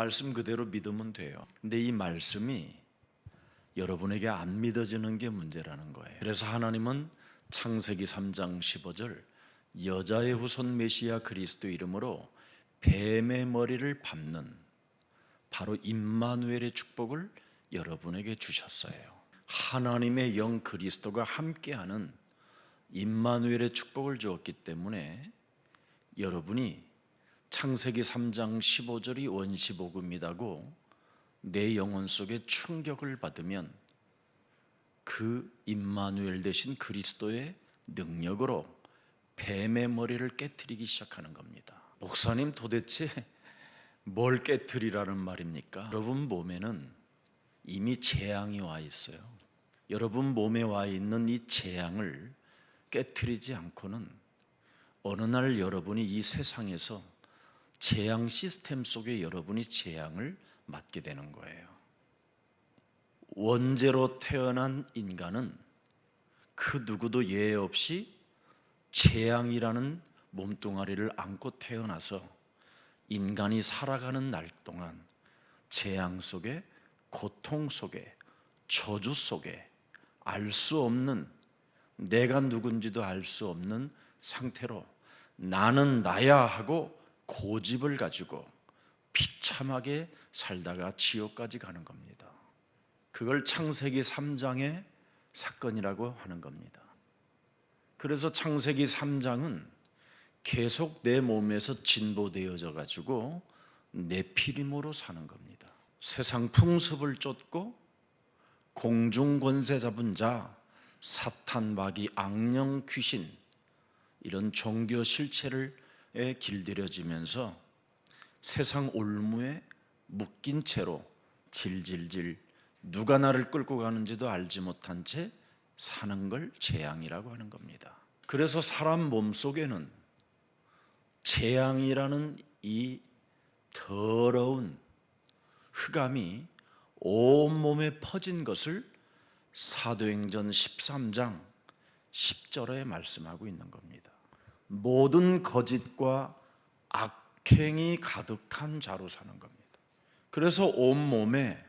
말씀 그대로 믿으면 돼요. 근데 이 말씀이 여러분에게 안 믿어지는 게 문제라는 거예요. 그래서 하나님은 창세기 3장 15절 여자의 후손 메시아 그리스도 이름으로 뱀의 머리를 밟는 바로 임마누엘의 축복을 여러분에게 주셨어요. 하나님의 영 그리스도가 함께하는 임마누엘의 축복을 주었기 때문에 여러분이 창세기 3장 15절이 원시복음이라고 내 영혼 속에 충격을 받으면 그 임마누엘 되신 그리스도의 능력으로 뱀의 머리를 깨트리기 시작하는 겁니다. 목사님 도대체 뭘 깨트리라는 말입니까? 여러분 몸에는 이미 재앙이 와 있어요. 여러분 몸에 와 있는 이 재앙을 깨트리지 않고는 어느 날 여러분이 이 세상에서 재앙 시스템 속에 여러분이 재앙을 맞게 되는 거예요. 원죄로 태어난 인간은 그 누구도 예외 없이 재앙이라는 몸뚱아리를 안고 태어나서 인간이 살아가는 날 동안 재앙 속에, 고통 속에, 저주 속에 알 수 없는, 내가 누군지도 알 수 없는 상태로 나는 나야 하고 고집을 가지고 비참하게 살다가 지옥까지 가는 겁니다. 그걸 창세기 3장의 사건이라고 하는 겁니다. 그래서 창세기 3장은 계속 내 몸에서 진보되어져 가지고 네피림으로 사는 겁니다. 세상 풍습을 쫓고 공중 권세 잡은 자, 사탄, 마귀, 악령, 귀신 이런 종교 실체에 길들여지면서 세상 올무에 묶인 채로 질질질 누가 나를 끌고 가는지도 알지 못한 채 사는 걸 재앙이라고 하는 겁니다. 그래서 사람 몸속에는 재앙이라는 이 더러운 흑암이 온몸에 퍼진 것을 사도행전 13장 10절에 말씀하고 있는 겁니다. 모든 거짓과 악행이 가득한 자로 사는 겁니다. 그래서 온몸에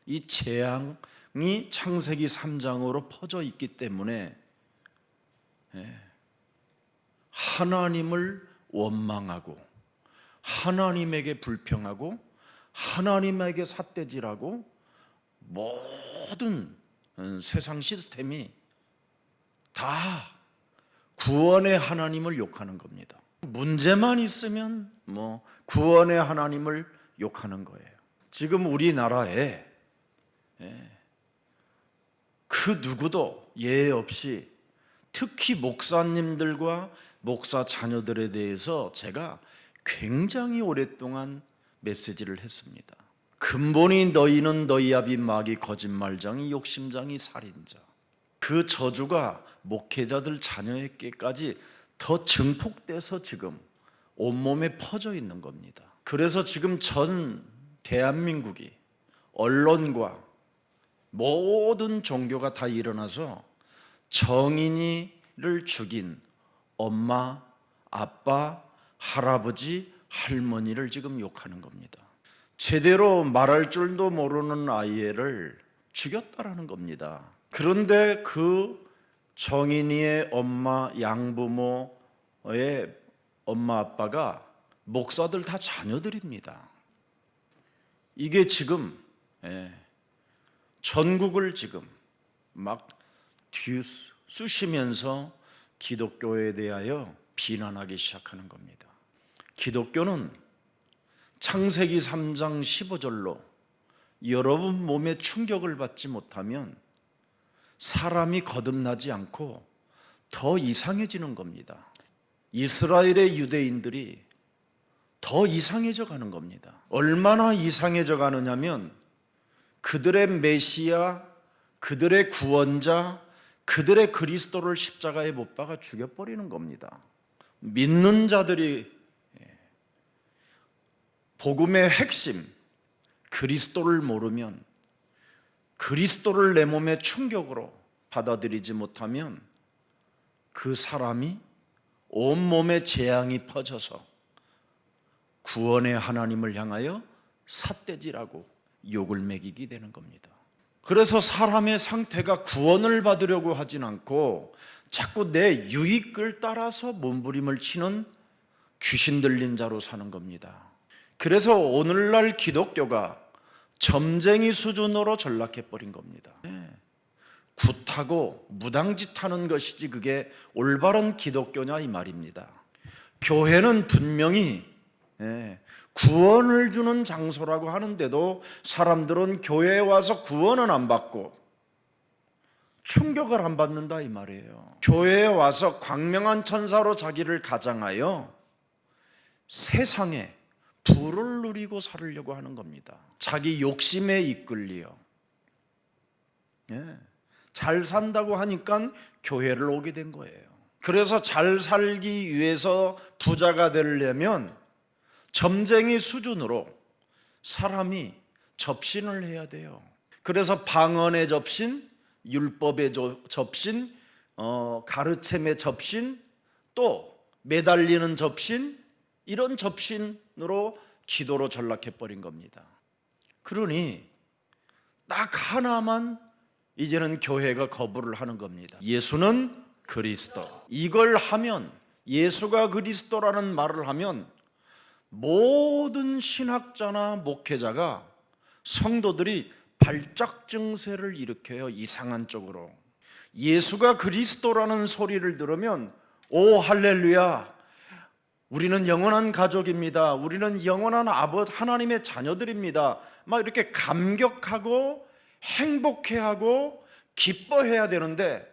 이 재앙이 창세기 3장으로 퍼져 있기 때문에 하나님을 원망하고 하나님에게 불평하고 하나님에게 삿대질하고 모든 세상 시스템이 다 구원의 하나님을 욕하는 겁니다. 문제만 있으면 구원의 하나님을 욕하는 거예요. 지금 우리나라에 그 누구도 예외 없이 특히 목사님들과 목사 자녀들에 대해서 제가 굉장히 오랫동안 메시지를 했습니다. 근본이 너희는 너희 아비 마귀 거짓말장이 욕심장이 살인자. 그 저주가 목회자들 자녀에게까지 더 증폭돼서 지금 온몸에 퍼져 있는 겁니다. 그래서 지금 전 대한민국이 언론과 모든 종교가 다 일어나서 정인이를 죽인 엄마, 아빠, 할아버지, 할머니를 지금 욕하는 겁니다. 제대로 말할 줄도 모르는 아이를 죽였다라는 겁니다. 그런데 그 정인이의 엄마, 양부모의 엄마, 아빠가 목사들 다 자녀들입니다. 이게 지금 전국을 지금 막 뒤쑤시면서 기독교에 대하여 비난하기 시작하는 겁니다. 기독교는 창세기 3장 15절로 여러분 몸에 충격을 받지 못하면 사람이 거듭나지 않고 더 이상해지는 겁니다. 이스라엘의 유대인들이 더 이상해져 가는 겁니다. 얼마나 이상해져 가느냐면 그들의 메시아, 그들의 구원자, 그들의 그리스도를 십자가에 못 박아 죽여버리는 겁니다. 믿는 자들이 복음의 핵심 그리스도를 모르면, 그리스도를 내 몸의 충격으로 받아들이지 못하면 그 사람이 온몸에 재앙이 퍼져서 구원의 하나님을 향하여 삿대질하고 욕을 먹이게 되는 겁니다. 그래서 사람의 상태가 구원을 받으려고 하진 않고 자꾸 내 유익을 따라서 몸부림을 치는 귀신 들린 자로 사는 겁니다. 그래서 오늘날 기독교가 점쟁이 수준으로 전락해버린 겁니다. 굿하고 무당짓하는 것이지 그게 올바른 기독교냐 이 말입니다. 교회는 분명히 구원을 주는 장소라고 하는데도 사람들은 교회에 와서 구원은 안 받고 충격을 안 받는다 이 말이에요. 교회에 와서 광명한 천사로 자기를 가장하여 세상에 부를 누리고 살으려고 하는 겁니다. 자기 욕심에 이끌려 잘 산다고 하니까 교회를 오게 된 거예요. 그래서 잘 살기 위해서 부자가 되려면 점쟁이 수준으로 사람이 접신을 해야 돼요. 그래서 방언의 접신, 율법의 접신, 가르침의 접신, 또 매달리는 접신, 이런 접신으로 기도로 전락해버린 겁니다. 그러니 딱 하나만 이제는 교회가 거부를 하는 겁니다. 예수는 그리스도. 이걸 하면, 예수가 그리스도라는 말을 하면 모든 신학자나 목회자가, 성도들이 발작 증세를 일으켜요. 이상한 쪽으로. 예수가 그리스도라는 소리를 들으면 오 할렐루야, 우리는 영원한 가족입니다, 우리는 영원한 아버지 하나님의 자녀들입니다, 막 이렇게 감격하고 행복해하고 기뻐해야 되는데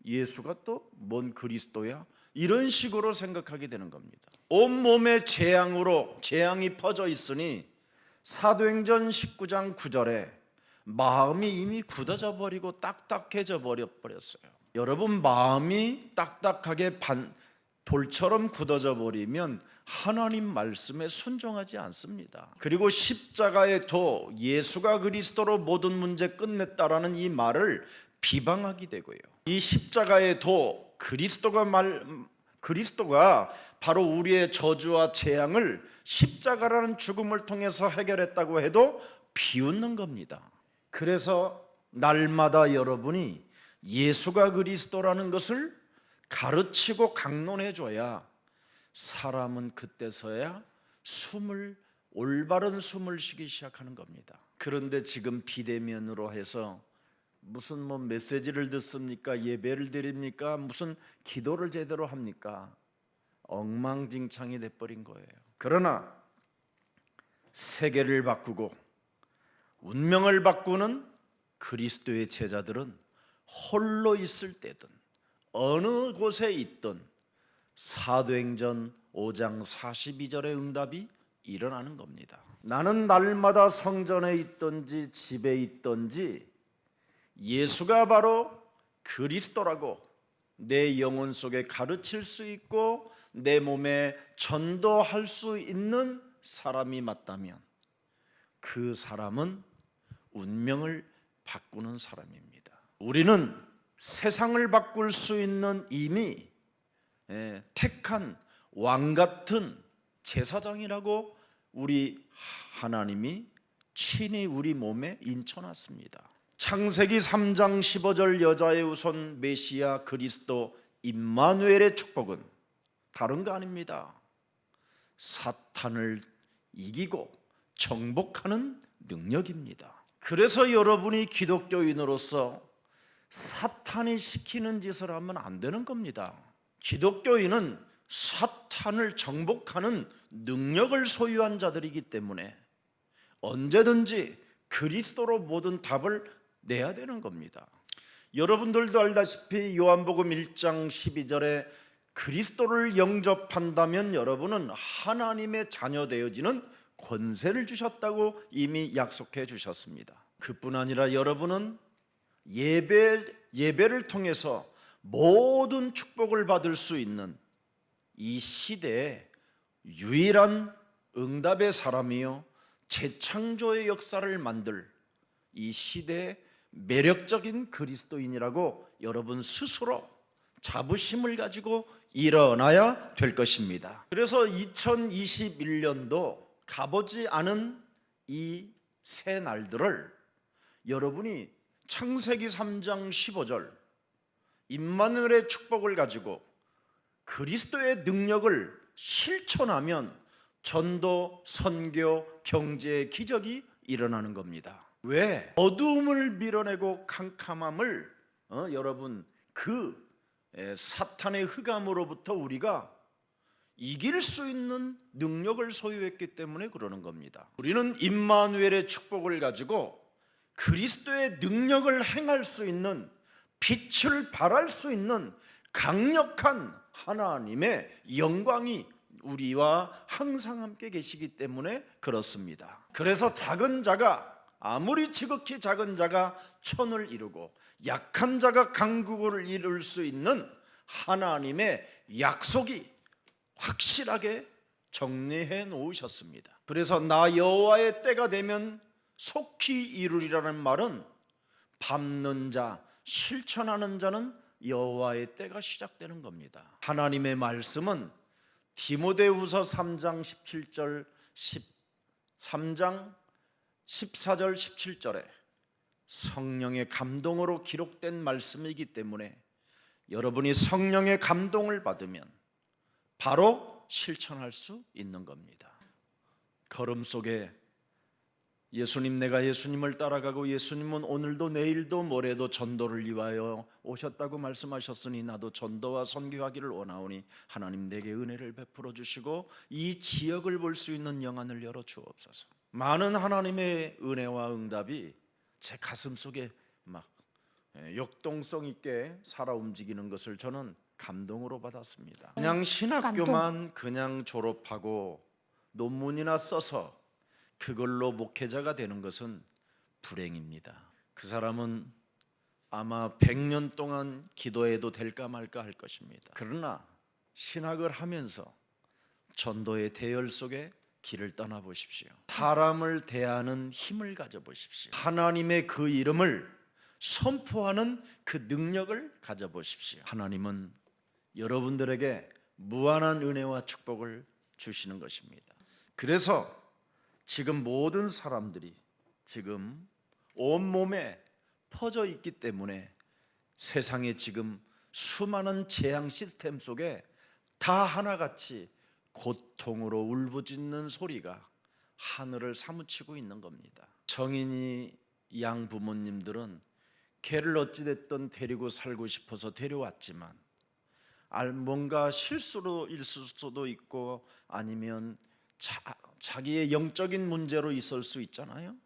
예수가 또 뭔 그리스도야? 이런 식으로 생각하게 되는 겁니다. 온몸에 재앙이 퍼져 있으니 사도행전 19장 9절에 마음이 이미 굳어져 버리고 딱딱해져 버렸어요. 여러분, 마음이 딱딱하게 돌처럼 굳어져 버리면 하나님 말씀에 순종하지 않습니다. 그리고 십자가의 도, 예수가 그리스도로 모든 문제 끝냈다라는 이 말을 비방하게 되고요. 이 십자가의 도, 그리스도가 바로 우리의 저주와 재앙을 십자가라는 죽음을 통해서 해결했다고 해도 비웃는 겁니다. 그래서 날마다 여러분이 예수가 그리스도라는 것을 가르치고 강론해 줘야 사람은 그때서야 올바른 숨을 쉬기 시작하는 겁니다. 그런데 지금 비대면으로 해서 무슨 메시지를 듣습니까? 예배를 드립니까? 무슨 기도를 제대로 합니까? 엉망진창이 돼버린 거예요. 그러나 세계를 바꾸고 운명을 바꾸는 그리스도의 제자들은 홀로 있을 때든 어느 곳에 있든 사도행전 5장 42절의 응답이 일어나는 겁니다. 나는 날마다 성전에 있든지 집에 있든지 예수가 바로 그리스도라고 내 영혼 속에 가르칠 수 있고 내 몸에 전도할 수 있는 사람이 맞다면 그 사람은 운명을 바꾸는 사람입니다. 우리는 세상을 바꿀 수 있는 이미 택한 왕 같은 제사장이라고 우리 하나님이 친히 우리 몸에 인쳐놨습니다. 창세기 3장 15절 여자의 후손 메시아 그리스도 임마누엘의 축복은 다른 거 아닙니다. 사탄을 이기고 정복하는 능력입니다. 그래서 여러분이 기독교인으로서 사탄이 시키는 짓을 하면 안 되는 겁니다. 기독교인은 사탄을 정복하는 능력을 소유한 자들이기 때문에 언제든지 그리스도로 모든 답을 내야 되는 겁니다. 여러분들도 알다시피 요한복음 1장 12절에 그리스도를 영접한다면 여러분은 하나님의 자녀 되어지는 권세를 주셨다고 이미 약속해 주셨습니다. 그뿐 아니라 여러분은 예배를 통해서 모든 축복을 받을 수 있는 이 시대의 유일한 응답의 사람이요 재창조의 역사를 만들 이 시대의 매력적인 그리스도인이라고 여러분 스스로 자부심을 가지고 일어나야 될 것입니다. 그래서 2021년도 가보지 않은 이 새 날들을 여러분이 창세기 3장 15절 임마누엘의 축복을 가지고 그리스도의 능력을 실천하면 전도, 선교, 경제의 기적이 일어나는 겁니다. 왜? 어두움을 밀어내고 캄캄함을 여러분 그 사탄의 흑암으로부터 우리가 이길 수 있는 능력을 소유했기 때문에 그러는 겁니다. 우리는 임마누엘의 축복을 가지고 그리스도의 능력을 행할 수 있는, 빛을 발할 수 있는 강력한 하나님의 영광이 우리와 항상 함께 계시기 때문에 그렇습니다. 그래서 작은 자가, 아무리 지극히 작은 자가 천을 이루고 약한 자가 강국을 이룰 수 있는 하나님의 약속이 확실하게 정리해 놓으셨습니다. 그래서 나 여호와의 때가 되면 속히 이루리라는 말은 밟는 자, 실천하는 자는 여호와의 때가 시작되는 겁니다. 하나님의 말씀은 디모데후서 3장 17절 13장 14절 17절에 성령의 감동으로 기록된 말씀이기 때문에 여러분이 성령의 감동을 받으면 바로 실천할 수 있는 겁니다. 걸음 속에 예수님, 내가 예수님을 따라가고 예수님은 오늘도 내일도 모레도 전도를 위하여 오셨다고 말씀하셨으니 나도 전도와 선교하기를 원하오니 하나님 내게 은혜를 베풀어 주시고 이 지역을 볼 수 있는 영안을 열어 주옵소서. 많은 하나님의 은혜와 응답이 제 가슴 속에 막 역동성 있게 살아 움직이는 것을 저는 감동으로 받았습니다. 그냥 신학교만 그냥 졸업하고 논문이나 써서 그걸로 목회자가 되는 것은 불행입니다. 그 사람은 아마 100년 동안 기도해도 될까 말까 할 것입니다. 그러나 신학을 하면서 전도의 대열 속에 길을 떠나보십시오. 사람을 대하는 힘을 가져보십시오. 하나님의 그 이름을 선포하는 그 능력을 가져보십시오. 하나님은 여러분들에게 무한한 은혜와 축복을 주시는 것입니다. 그래서 지금 모든 사람들이 지금 온몸에 퍼져 있기 때문에 세상에 지금 수많은 재앙 시스템 속에 다 하나같이 고통으로 울부짖는 소리가 하늘을 사무치고 있는 겁니다. 정인이 양 부모님들은 개를 어찌됐든 데리고 살고 싶어서 데려왔지만 뭔가 실수로 있을 수도 있고 아니면 자기의 영적인 문제로 있을 수 있잖아요.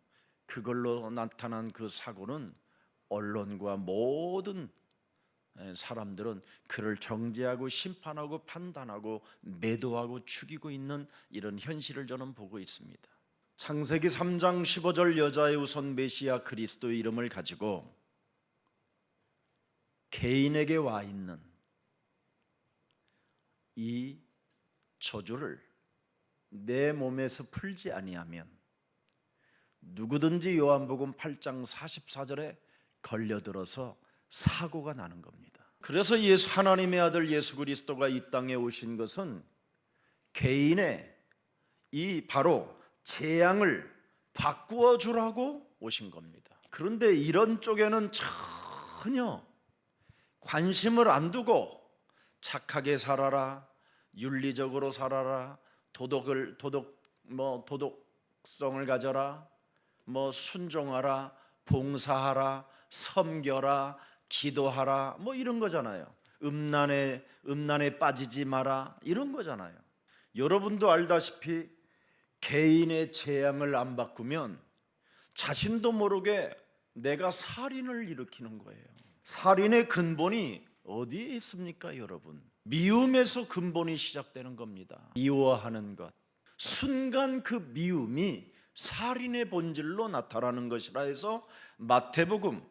그걸로 나타난 그 사고는 언론과 모든 사람들은 그를 정죄하고 심판하고 판단하고 매도하고 죽이고 있는 이런 현실을 저는 보고 있습니다. 창세기 3장 15절 여자의 우선 메시아 그리스도의 이름을 가지고 개인에게 와 있는 이 저주를 내 몸에서 풀지 아니하면 누구든지 요한복음 8장 44절에 걸려들어서 사고가 나는 겁니다. 그래서 하나님의 아들 예수 그리스도가 이 땅에 오신 것은 개인의 이 바로 재앙을 바꾸어 주라고 오신 겁니다. 그런데 이런 쪽에는 전혀 관심을 안 두고 착하게 살아라, 윤리적으로 살아라, 도덕성을 가져라, 순종하라, 봉사하라, 섬겨라, 기도하라, 이런 거잖아요. 음란에 빠지지 마라, 이런 거잖아요. 여러분도 알다시피 개인의 재앙을 안 바꾸면 자신도 모르게 내가 살인을 일으키는 거예요. 살인의 근본이 어디에 있습니까, 여러분? 미움에서 근본이 시작되는 겁니다. 미워하는 것, 순간 그 미움이 살인의 본질로 나타나는 것이라 해서 마태복음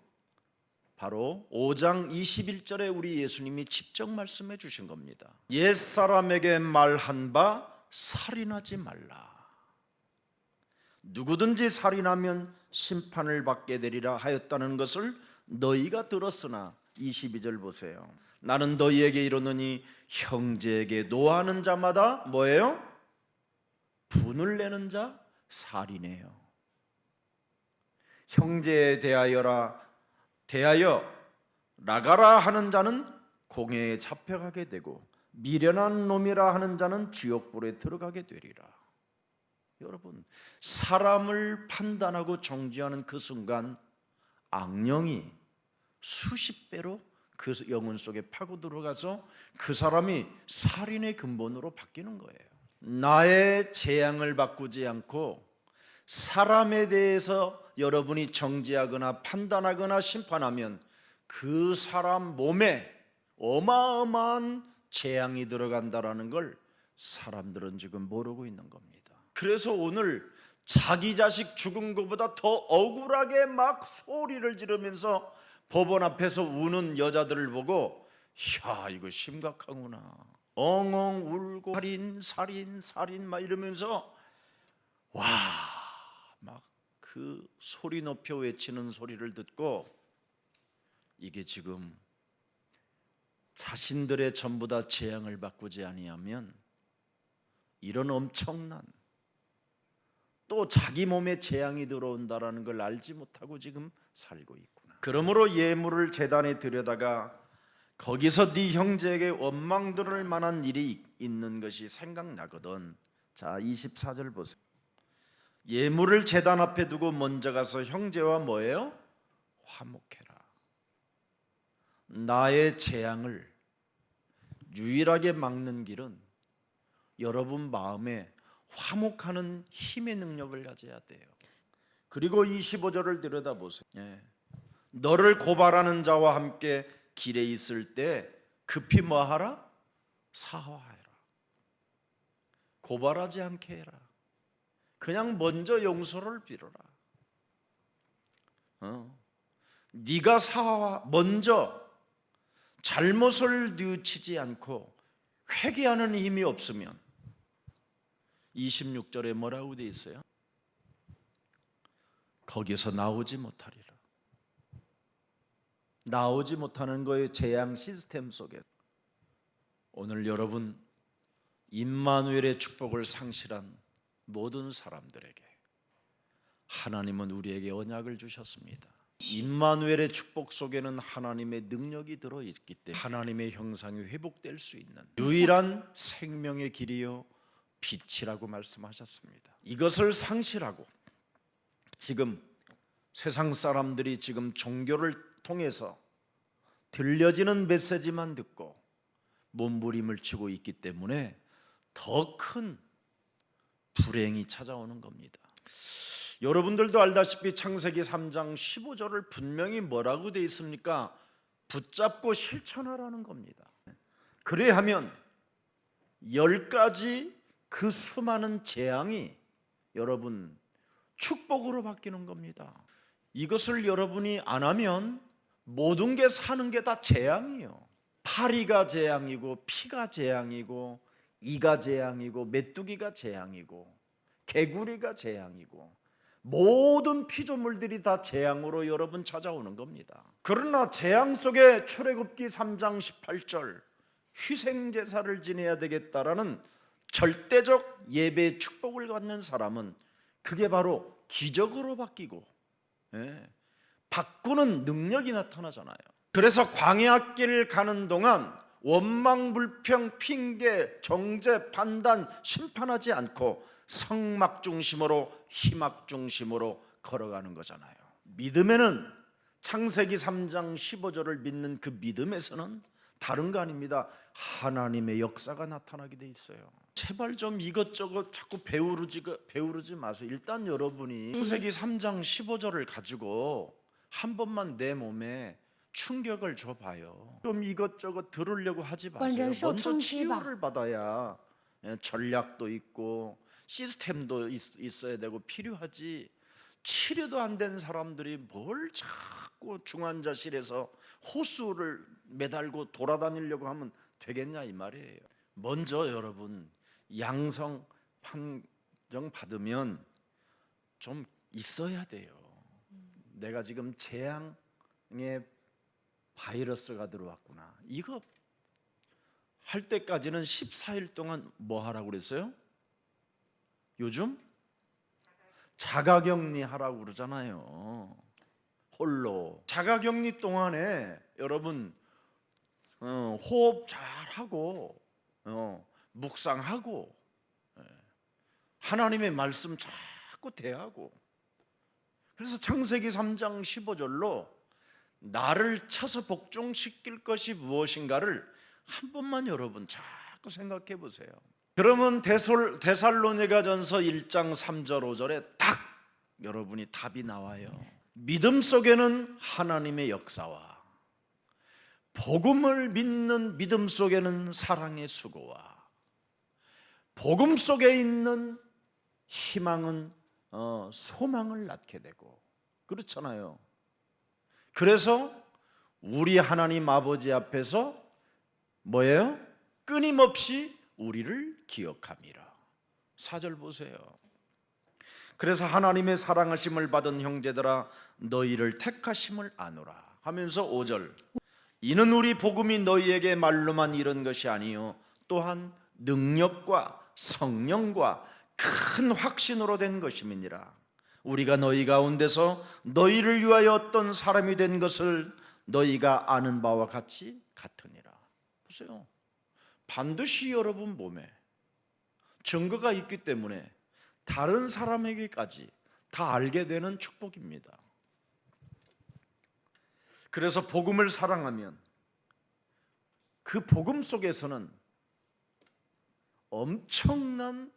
바로 5장 21절에 우리 예수님이 직접 말씀해 주신 겁니다. 옛사람에게 말한 바 살인하지 말라. 누구든지 살인하면 심판을 받게 되리라 하였다는 것을 너희가 들었으나 22절 보세요. 나는 너희에게 이르노니 형제에게 노하는 자마다 뭐예요? 분을 내는 자 살인해요. 형제에 대하여 나가라 하는 자는 공회에 잡혀가게 되고 미련한 놈이라 하는 자는 지옥불에 들어가게 되리라. 여러분, 사람을 판단하고 정죄하는 그 순간 악령이 수십 배로 그 영혼 속에 파고 들어가서 그 사람이 살인의 근본으로 바뀌는 거예요. 나의 재앙을 바꾸지 않고 사람에 대해서 여러분이 정죄하거나 판단하거나 심판하면 그 사람 몸에 어마어마한 재앙이 들어간다라는 걸 사람들은 지금 모르고 있는 겁니다. 그래서 오늘 자기 자식 죽은 것보다 더 억울하게 막 소리를 지르면서 법원 앞에서 우는 여자들을 보고 야, 이거 심각하구나. 엉엉 울고 살인 막 이러면서 와, 막 그 소리 높여 외치는 소리를 듣고 이게 지금 자신들의 전부 다 재앙을 바꾸지 아니하면 이런 엄청난 또 자기 몸에 재앙이 들어온다라는 걸 알지 못하고 지금 살고 있구나. 그러므로 예물을 제단에 들여다가 거기서 네 형제에게 원망 들을 만한 일이 있는 것이 생각나거든. 자, 24절 보세요. 예물을 제단 앞에 두고 먼저 가서 형제와 뭐예요? 화목해라. 나의 재앙을 유일하게 막는 길은 여러분 마음에 화목하는 힘의 능력을 가져야 돼요. 그리고 25절을 들여다보세요. 너를 고발하는 자와 함께 길에 있을 때 급히 뭐하라? 사화해라. 고발하지 않게 해라. 그냥 먼저 용서를 빌어라. 네가 먼저 잘못을 뉘우치지 않고 회개하는 힘이 없으면 26절에 뭐라고 돼 있어요? 거기서 나오지 못하리라. 나오지 못하는 거의 재앙 시스템 속에 오늘 여러분 임마누엘의 축복을 상실한 모든 사람들에게 하나님은 우리에게 언약을 주셨습니다. 임마누엘의 축복 속에는 하나님의 능력이 들어있기 때문에 하나님의 형상이 회복될 수 있는 유일한 생명의 길이요 빛이라고 말씀하셨습니다. 이것을 상실하고 지금 세상 사람들이 지금 종교를 통해서 들려지는 메시지만 듣고 몸부림을 치고 있기 때문에 더 큰 불행이 찾아오는 겁니다. 여러분들도 알다시피 창세기 3장 15절을 분명히 뭐라고 되어 있습니까? 붙잡고 실천하라는 겁니다. 그래 하면 10가지 그 수많은 재앙이 여러분 축복으로 바뀌는 겁니다. 이것을 여러분이 안 하면 모든 게 사는 게 다 재앙이에요. 파리가 재앙이고 피가 재앙이고 이가 재앙이고 메뚜기가 재앙이고 개구리가 재앙이고 모든 피조물들이 다 재앙으로 여러분 찾아오는 겁니다. 그러나 재앙 속에 출애굽기 3장 18절 희생제사를 지내야 되겠다라는 절대적 예배의 축복을 갖는 사람은 그게 바로 기적으로 바뀌고 바꾸는 능력이 나타나잖아요. 그래서 광야길 가는 동안 원망, 불평, 핑계, 정죄, 판단, 심판하지 않고 성막 중심으로 희막 중심으로 걸어가는 거잖아요. 믿음에는 창세기 3장 15절을 믿는 그 믿음에서는 다른 거 아닙니다. 하나님의 역사가 나타나게 돼 있어요. 제발 좀 이것저것 자꾸 배우르지 마세요. 일단 여러분이 창세기 3장 15절을 가지고 한 번만 내 몸에 충격을 줘봐요. 좀 이것저것 들으려고 하지 마세요. 먼저 치유를 받아야 전략도 있고 시스템도 있어야 되고 필요하지. 치료도 안 된 사람들이 뭘 자꾸 중환자실에서 호수를 매달고 돌아다니려고 하면 되겠냐 이 말이에요. 먼저 여러분 양성 판정 받으면 좀 있어야 돼요. 내가 지금 재앙의 바이러스가 들어왔구나. 이거 할 때까지는 14일 동안 뭐 하라고 그랬어요? 요즘 자가격리 하라고 그러잖아요. 홀로. 자가격리 동안에 여러분 호흡 잘하고 묵상하고 하나님의 말씀 자꾸 대하고. 그래서 창세기 3장 15절로 나를 쳐서 복종시킬 것이 무엇인가를 한 번만 여러분 자꾸 생각해 보세요. 그러면 데살로니가전서 1장 3절 5절에 딱 여러분이 답이 나와요. 믿음 속에는 하나님의 역사와 복음을 믿는 믿음 속에는 사랑의 수고와 복음 속에 있는 희망은 소망을 낳게 되고 그렇잖아요. 그래서 우리 하나님 아버지 앞에서 뭐예요? 끊임없이 우리를 기억함이라. 4절 보세요. 그래서 하나님의 사랑하심을 받은 형제들아 너희를 택하심을 아노라 하면서 5절 이는 우리 복음이 너희에게 말로만 이른 것이 아니요 또한 능력과 성령과 큰 확신으로 된 것임이니라. 우리가 너희 가운데서 너희를 위하여 어떤 사람이 된 것을 너희가 아는 바와 같으니라. 보세요. 반드시 여러분 몸에 증거가 있기 때문에 다른 사람에게까지 다 알게 되는 축복입니다. 그래서 복음을 사랑하면 그 복음 속에서는 엄청난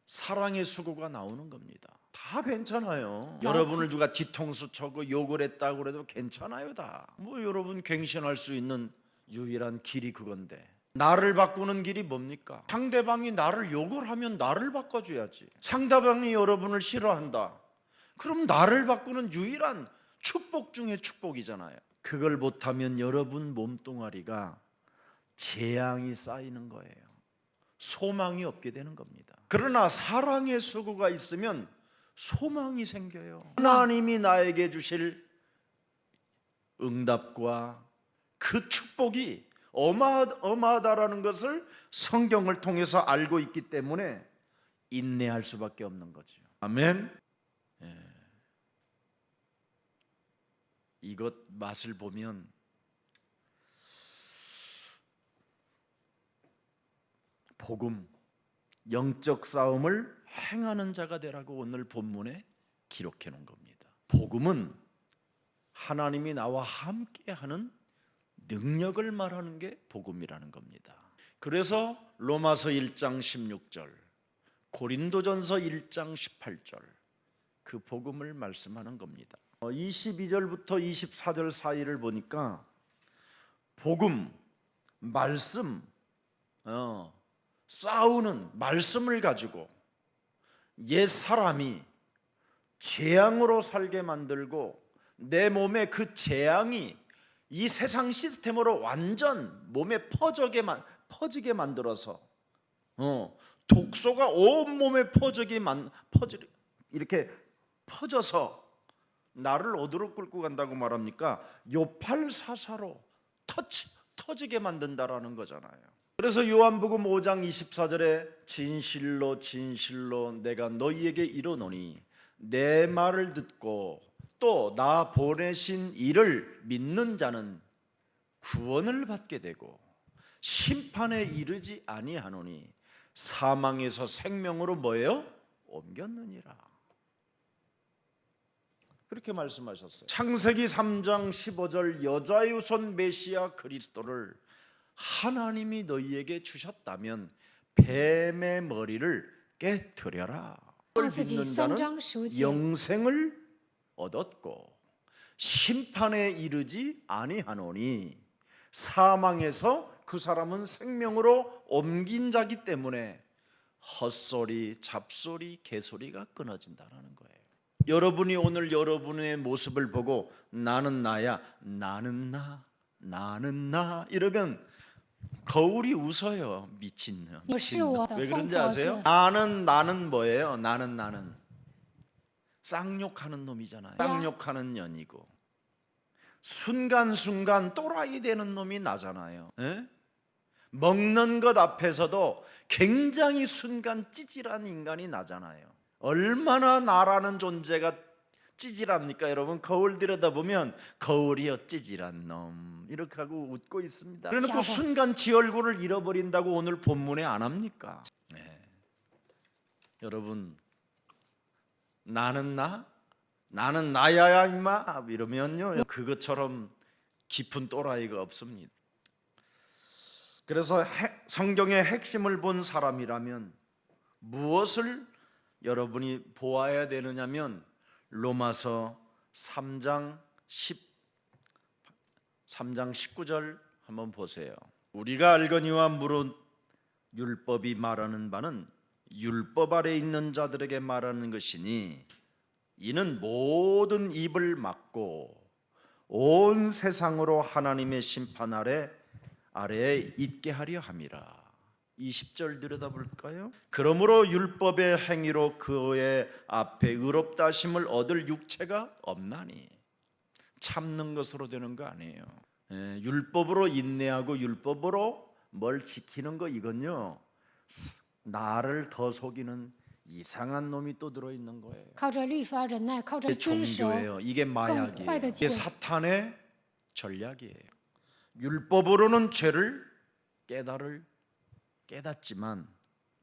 사랑의 수고가 나오는 겁니다. 다 괜찮아요. 여러분을 누가 뒤통수 쳐고 욕을 했다고 해도 괜찮아요. 다 여러분 갱신할 수 있는 유일한 길이 그건데, 나를 바꾸는 길이 뭡니까? 상대방이 나를 욕을 하면 나를 바꿔줘야지. 상대방이 여러분을 싫어한다, 그럼 나를 바꾸는 유일한 축복 중에 축복이잖아요. 그걸 못하면 여러분 몸뚱아리가 재앙이 쌓이는 거예요. 소망이 없게 되는 겁니다. 그러나 사랑의 수고가 있으면 소망이 생겨요. 하나님이 나에게 주실 응답과 그 축복이 어마어마하다라는 것을 성경을 통해서 알고 있기 때문에 인내할 수밖에 없는 거죠. 아멘. 이것 맛을 보면 복음, 영적 싸움을 행하는 자가 되라고 오늘 본문에 기록해 놓은 겁니다. 복음은 하나님이 나와 함께하는 능력을 말하는 게 복음이라는 겁니다. 그래서 로마서 1장 16절, 고린도전서 1장 18절 그 복음을 말씀하는 겁니다. 22절부터 24절 사이를 보니까 복음, 말씀, 싸우는 말씀을 가지고 옛 사람이 재앙으로 살게 만들고 내 몸에 그 재앙이 이 세상 시스템으로 완전 몸에 퍼지게 만들어서 독소가 온 몸에 이렇게 퍼져서 나를 어디로 끌고 간다고 말합니까? 요팔사사로 터지게 만든다라는 거잖아요. 그래서 요한복음 5장 24절에 진실로 진실로 내가 너희에게 이르노니 내 말을 듣고 또 나 보내신 이를 믿는 자는 구원을 받게 되고 심판에 이르지 아니하노니 사망에서 생명으로 뭐예요? 옮겼느니라. 그렇게 말씀하셨어요. 창세기 3장 15절 여자의 후손 메시아 그리스도를 하나님이 너희에게 주셨다면 뱀의 머리를 깨뜨려라. 믿는 자는 영생을 얻었고 심판에 이르지 아니하노니 사망에서 그 사람은 생명으로 옮긴 자기 때문에 헛소리, 잡소리, 개소리가 끊어진다는 거예요. 여러분이 오늘 여러분의 모습을 보고 나는 나야, 나는 나 이러면 거울이 웃어요. 미친놈. 왜 그런지 아세요? 나는 뭐예요? 나는 쌍욕하는 놈이잖아요. 쌍욕하는 년이고 순간순간 또라이 되는 놈이 나잖아요. 에? 먹는 것 앞에서도 굉장히 순간 찌질한 인간이 나잖아요. 얼마나 나라는 존재가 찌질합니까 여러분? 거울 들여다보면 거울이여 찌질한 놈 이렇게 하고 웃고 있습니다. 그래놓고 순간 지 얼굴을 잃어버린다고 오늘 본문에 안 합니까? 네. 여러분, 나는 나야 임마 이러면요 그것처럼 깊은 또라이가 없습니다. 그래서 성경의 핵심을 본 사람이라면 무엇을 여러분이 보아야 되느냐면 로마서 3장 19절 한번 보세요. 우리가 알거니와 무릇 율법이 말하는 바는 율법 아래 있는 자들에게 말하는 것이니 이는 모든 입을 막고 온 세상으로 하나님의 심판 아래에 있게 하려 함이라. 20절 들여다볼까요? 그러므로 율법의 행위로 그의 앞에 의롭다 하심을 얻을 육체가 없나니. 참는 것으로 되는 거 아니에요. 율법으로 인내하고 율법으로 뭘 지키는 거, 이건요 나를 더 속이는 이상한 놈이 또 들어있는 거예요. 이게 종교예요. 이게 마약이에요. 이게 사탄의 전략이에요. 율법으로는 죄를 깨닫지만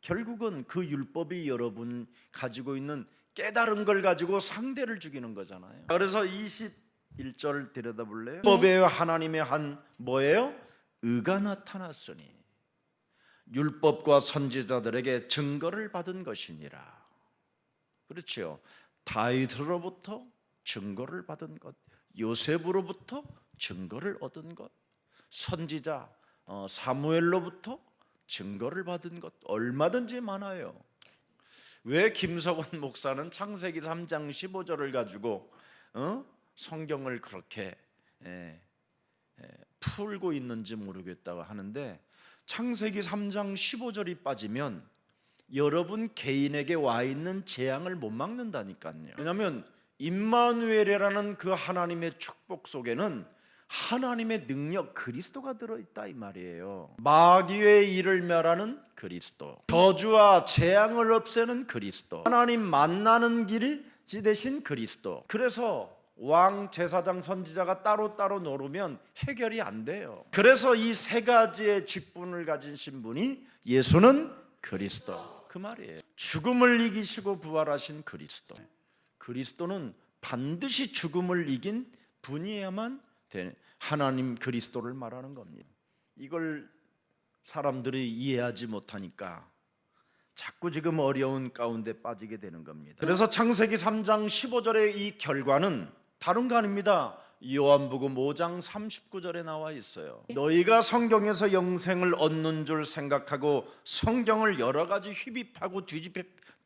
결국은 그 율법이 여러분 가지고 있는 깨달은 걸 가지고 상대를 죽이는 거잖아요. 그래서 21절 들여다볼래요? 율법에 하나님의 한 뭐예요? 의가 나타났으니 율법과 선지자들에게 증거를 받은 것이니라. 그렇죠. 다윗으로부터 증거를 받은 것, 요셉으로부터 증거를 얻은 것, 선지자 사무엘로부터 증거를 받은 것 얼마든지 많아요. 왜 김석원 목사는 창세기 3장 15절을 가지고 성경을 그렇게 풀고 있는지 모르겠다고 하는데, 창세기 3장 15절이 빠지면 여러분 개인에게 와 있는 재앙을 못 막는다니까요. 왜냐하면 임마누엘이라는 그 하나님의 축복 속에는 하나님의 능력 그리스도가 들어있다 이 말이에요. 마귀의 일을 멸하는 그리스도, 저주와 재앙을 없애는 그리스도, 하나님 만나는 길이 대신 그리스도. 그래서 왕, 제사장, 선지자가 따로따로 노르면 해결이 안 돼요. 그래서 이 세 가지의 직분을 가지신 분이 예수는 그리스도, 그 말이에요. 죽음을 이기시고 부활하신 그리스도. 그리스도는 반드시 죽음을 이긴 분이야만 하나님 그리스도를 말하는 겁니다. 이걸 사람들이 이해하지 못하니까 자꾸 지금 어려운 가운데 빠지게 되는 겁니다. 그래서 창세기 3장 15절의 이 결과는 다른 거 아닙니다. 요한복음 5장 39절에 나와 있어요. 너희가 성경에서 영생을 얻는 줄 생각하고 성경을 여러 가지 휘비파고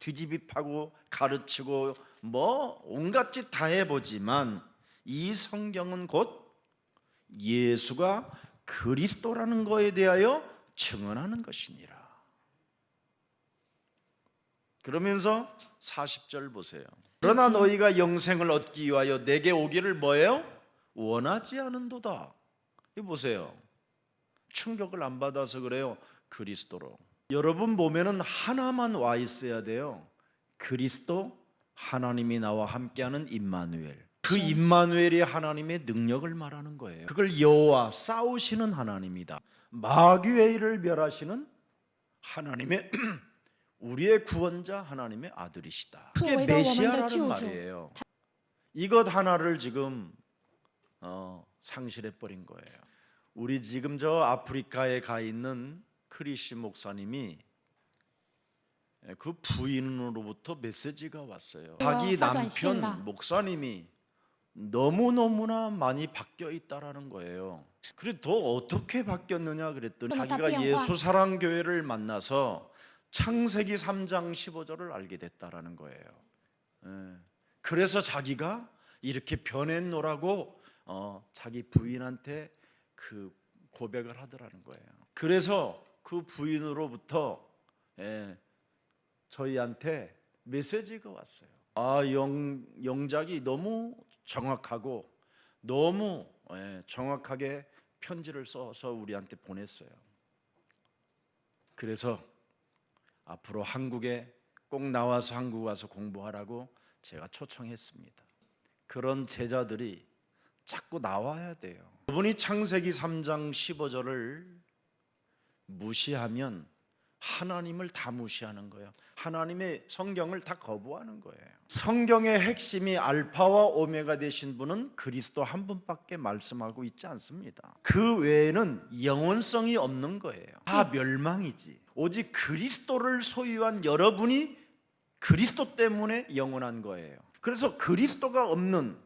뒤집입하고 가르치고 뭐 온갖 짓 다 해보지만 이 성경은 곧 예수가 그리스도라는 것에 대하여 증언하는 것이니라. 그러면서 40절 보세요. 그러나 너희가 영생을 얻기 위하여 내게 오기를 뭐예요? 원하지 않은도다. 이 보세요. 충격을 안 받아서 그래요. 그리스도로. 여러분 보면은 하나만 와 있어야 돼요. 그리스도, 하나님이 나와 함께하는 임마누엘. 그 임마누엘이 하나님의 능력을 말하는 거예요. 그걸 여호와, 싸우시는 하나님이다. 마귀의 일을 멸하시는 하나님의 우리의 구원자, 하나님의 아들이시다. 그게 메시아라는 말이에요. 이것 하나를 지금 상실해 버린 거예요. 우리 지금 저 아프리카에 가 있는 크리시 목사님이 그 부인으로부터 메시지가 왔어요. 자기 남편 목사님이 너무너무나 많이 바뀌어 있다라는 거예요. 그래 더 어떻게 바뀌었느냐 그랬더니 자기가 예수사랑교회를 만나서 창세기 3장 15절을 알게 됐다라는 거예요. 그래서 자기가 이렇게 변했노라고 자기 부인한테 그 고백을 하더라는 거예요. 그래서 그 부인으로부터 저희한테 메시지가 왔어요. 영작이 너무 정확하고 너무 정확하게 편지를 써서 우리한테 보냈어요. 그래서 앞으로 한국에 꼭 나와서 한국 와서 공부하라고 제가 초청했습니다. 그런 제자들이 자꾸 나와야 돼요. 여러분이 창세기 3장 15절을 무시하면 하나님을 다 무시하는 거예요. 하나님의 성경을 다 거부하는 거예요. 성경의 핵심이 알파와 오메가 되신 분은 그리스도 한 분밖에 말씀하고 있지 않습니다. 그 외에는 영원성이 없는 거예요. 다 멸망이지. 오직 그리스도를 소유한 여러분이 그리스도 때문에 영원한 거예요. 그래서 그리스도가 없는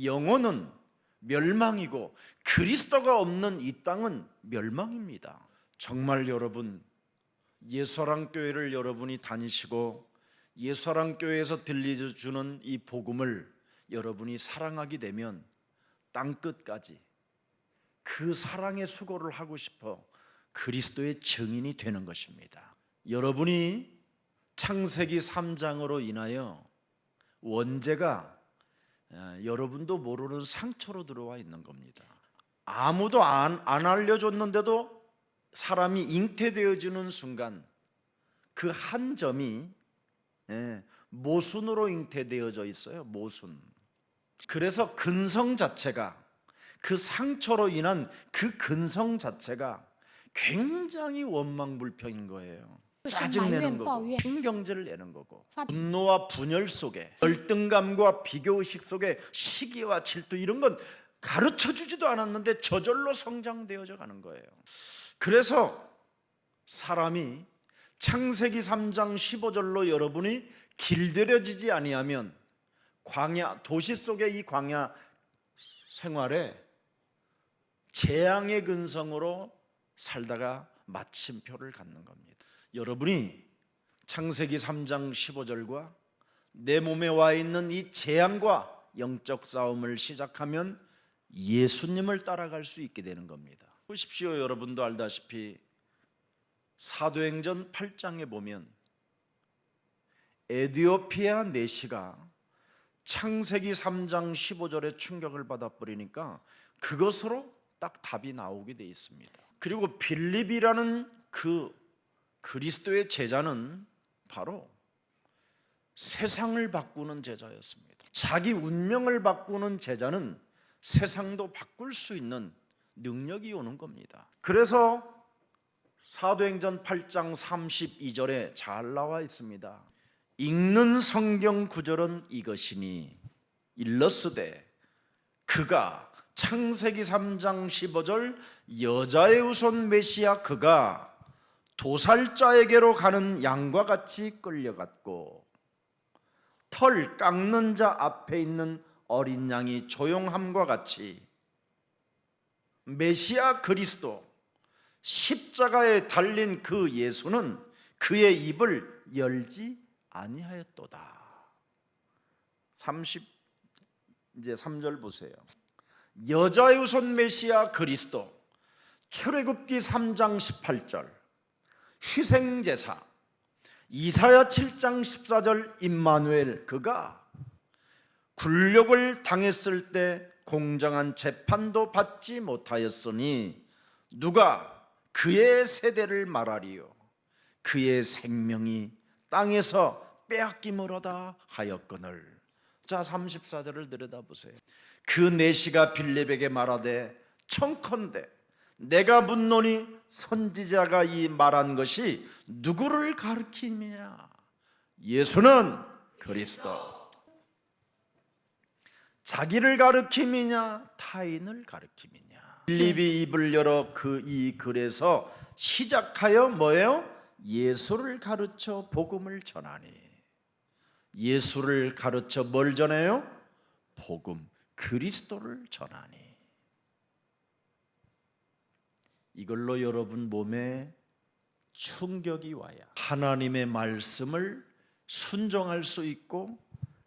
영혼은 멸망이고 그리스도가 없는 이 땅은 멸망입니다. 정말 여러분, 예수사랑교회를 여러분이 다니시고 예수사랑교회에서 들려주는 이 복음을 여러분이 사랑하게 되면 땅끝까지 그 사랑의 수고를 하고 싶어 그리스도의 증인이 되는 것입니다. 여러분이 창세기 3장으로 인하여 원죄가 여러분도 모르는 상처로 들어와 있는 겁니다. 아무도 안 알려줬는데도 사람이 잉태되어지는 순간 그 한 점이 모순으로 잉태되어져 있어요. 모순. 그래서 근성 자체가, 그 상처로 인한 그 근성 자체가 굉장히 원망불평인 거예요. 짜증내는 거고, 신경질을 내는 거고, 분노와 분열 속에, 열등감과 비교의식 속에 시기와 질투, 이런 건 가르쳐주지도 않았는데 저절로 성장되어져 가는 거예요. 그래서 사람이 창세기 3장 15절로 여러분이 길들여지지 아니하면 광야, 도시 속의 이 광야 생활에 재앙의 근성으로 살다가 마침표를 갖는 겁니다. 여러분이 창세기 3장 15절과 내 몸에 와 있는 이 재앙과 영적 싸움을 시작하면 예수님을 따라갈 수 있게 되는 겁니다. 보십시오. 여러분도 알다시피 사도행전 8장에 보면 에디오피아 내시가 창세기 3장 15절에 충격을 받아버리니까 그것으로 딱 답이 나오게 돼 있습니다. 그리고 빌립이라는 그 그리스도의 제자는 바로 세상을 바꾸는 제자였습니다. 자기 운명을 바꾸는 제자는 세상도 바꿀 수 있는 능력이 오는 겁니다. 그래서 사도행전 8장 32절에 잘 나와 있습니다. 읽는 성경 구절은 이것이니 일러스되 그가 창세기 3장 15절 여자의 후손 메시아 그가 도살자에게로 가는 양과 같이 끌려갔고 털 깎는 자 앞에 있는 어린 양이 조용함과 같이 메시아 그리스도 십자가에 달린 그 예수는 그의 입을 열지 아니하였도다. 3절 보세요. 여자의 후손 메시아 그리스도, 출애굽기 3장 18절 희생제사, 이사야 7장 14절 임마누엘 그가 굴욕을 당했을 때 공정한 재판도 받지 못하였으니 누가 그의 세대를 말하리요 그의 생명이 땅에서 빼앗김으로다 하였거늘. 자 34절을 들여다보세요. 그 내시가 빌립에게 말하되 청컨대 내가 묻노니 선지자가 이 말한 것이 누구를 가리키느냐? 예수는 그리스도. 자기를 가리킴이냐 타인을 가리킴이냐? 빌립이 입을 열어 이 글에서 시작하여 뭐예요? 예수를 가르쳐 복음을 전하니. 예수를 가르쳐 뭘 전해요? 복음, 그리스도를 전하니. 이걸로 여러분 몸에 충격이 와야 하나님의 말씀을 순종할 수 있고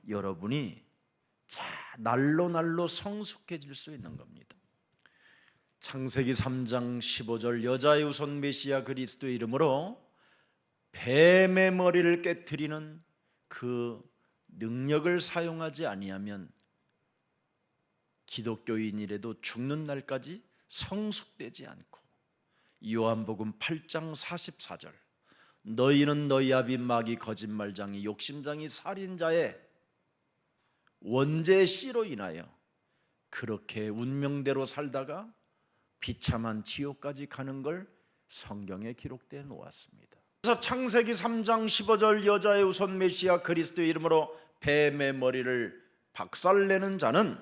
여러분이 날로 성숙해질 수 있는 겁니다. 창세기 3장 15절 여자의 후손 메시아 그리스도의 이름으로 뱀의 머리를 깨트리는 그 능력을 사용하지 아니하면 기독교인이라도 죽는 날까지 성숙되지 않고, 요한복음 8장 44절 너희는 너희 아비 마귀 거짓말장이 욕심장이 살인자의 원죄의 씨로 인하여 그렇게 운명대로 살다가 비참한 지옥까지 가는 걸 성경에 기록되어 놓았습니다. 그래서 창세기 3장 15절 여자의 우선 메시아 그리스도의 이름으로 뱀의 머리를 박살내는 자는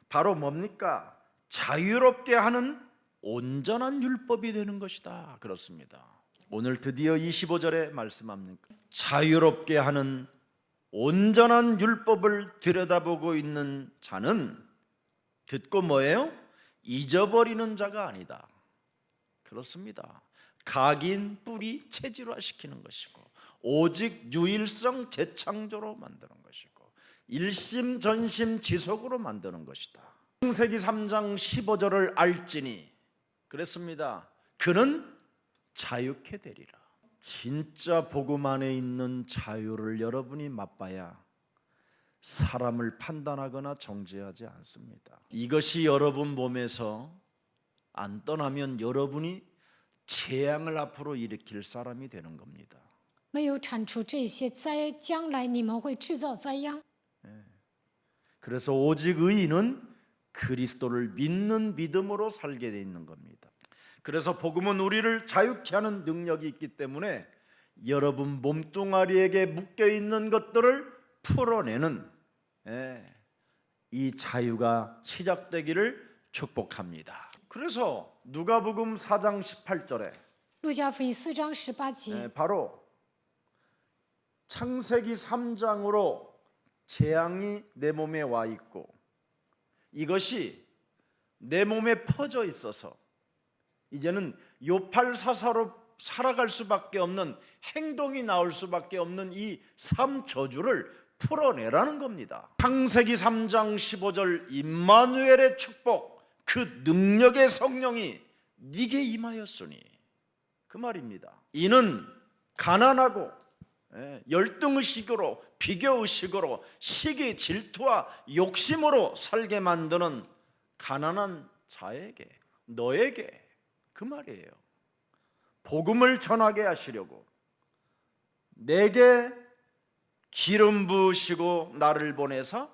바로 뭡니까? 자유롭게 하는 온전한 율법이 되는 것이다. 그렇습니다. 오늘 드디어 25절에 말씀합니까? 자유롭게 하는 온전한 율법을 들여다보고 있는 자는 듣고 뭐예요? 잊어버리는 자가 아니다. 그렇습니다. 각인 뿌리 체질화시키는 것이고 오직 유일성 재창조로 만드는 것이고 일심전심 지속으로 만드는 것이다. 창세기 3장 15절을 알지니 그랬습니다. 그는 자유케 되리라. 진짜 복음 안에 있는 자유를 여러분이 맛봐야 사람을 판단하거나 정죄하지 않습니다. 이것이 여러분 몸에서 안 떠나면 여러분이 재앙을 앞으로 일으킬 사람이 되는 겁니다. 没有铲除这些灾，将来你们会制造灾殃。 그래서 오직 의인은 그리스도를 믿는 믿음으로 살게 돼 있는 겁니다. 그래서 복음은 우리를 자유케 하는 능력이 있기 때문에 여러분 몸뚱아리에게 묶여 있는 것들을 풀어내는 이 자유가 시작되기를 축복합니다. 그래서 누가복음 4장 18절에 路加福音4章18节， 바로 창세기 3장으로 재앙이 내 몸에 와 있고 이것이 내 몸에 퍼져 있어서 이제는 요팔사사로 살아갈 수밖에 없는 행동이 나올 수밖에 없는 이 삶 저주를 풀어내라는 겁니다. 창세기 3장 15절 임마누엘의 축복 그 능력의 성령이 네게 임하였으니 그 말입니다. 이는 가난하고 열등의식으로 비교의식으로 시기 질투와 욕심으로 살게 만드는 가난한 자에게 너에게 그 말이에요. 복음을 전하게 하시려고 내게 기름 부으시고 나를 보내사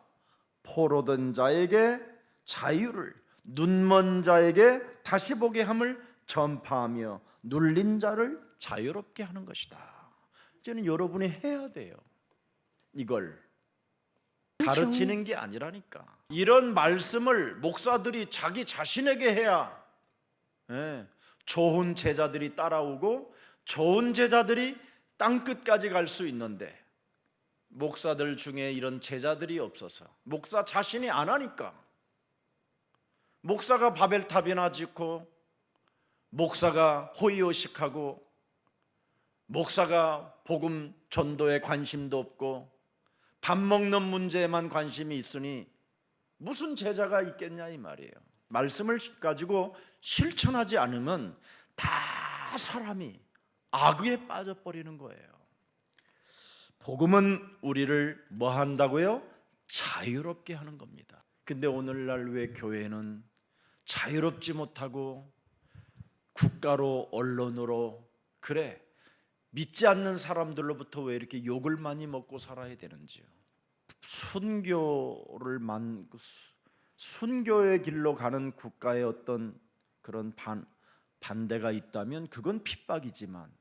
포로된 자에게 자유를 눈먼 자에게 다시 보게 함을 전파하며 눌린 자를 자유롭게 하는 것이다. 이제는 여러분이 해야 돼요. 이걸 가르치는 게 아니라니까. 이런 말씀을 목사들이 자기 자신에게 해야 좋은 제자들이 따라오고 좋은 제자들이 땅끝까지 갈 수 있는데 목사들 중에 이런 제자들이 없어서 목사 자신이 안 하니까 목사가 바벨탑이나 짓고 목사가 호의호식하고 목사가 복음 전도에 관심도 없고 밥 먹는 문제에만 관심이 있으니 무슨 제자가 있겠냐 이 말이에요. 말씀을 가지고 실천하지 않으면 다 사람이 악에 빠져버리는 거예요. 복음은 우리를 뭐 한다고요? 자유롭게 하는 겁니다. 근데 오늘날 왜 교회는 자유롭지 못하고 국가로 언론으로 그래 믿지 않는 사람들로부터 왜 이렇게 욕을 많이 먹고 살아야 되는지요? 순교의 길로 가는 국가의 어떤 그런 반대가 있다면 그건 핍박이지만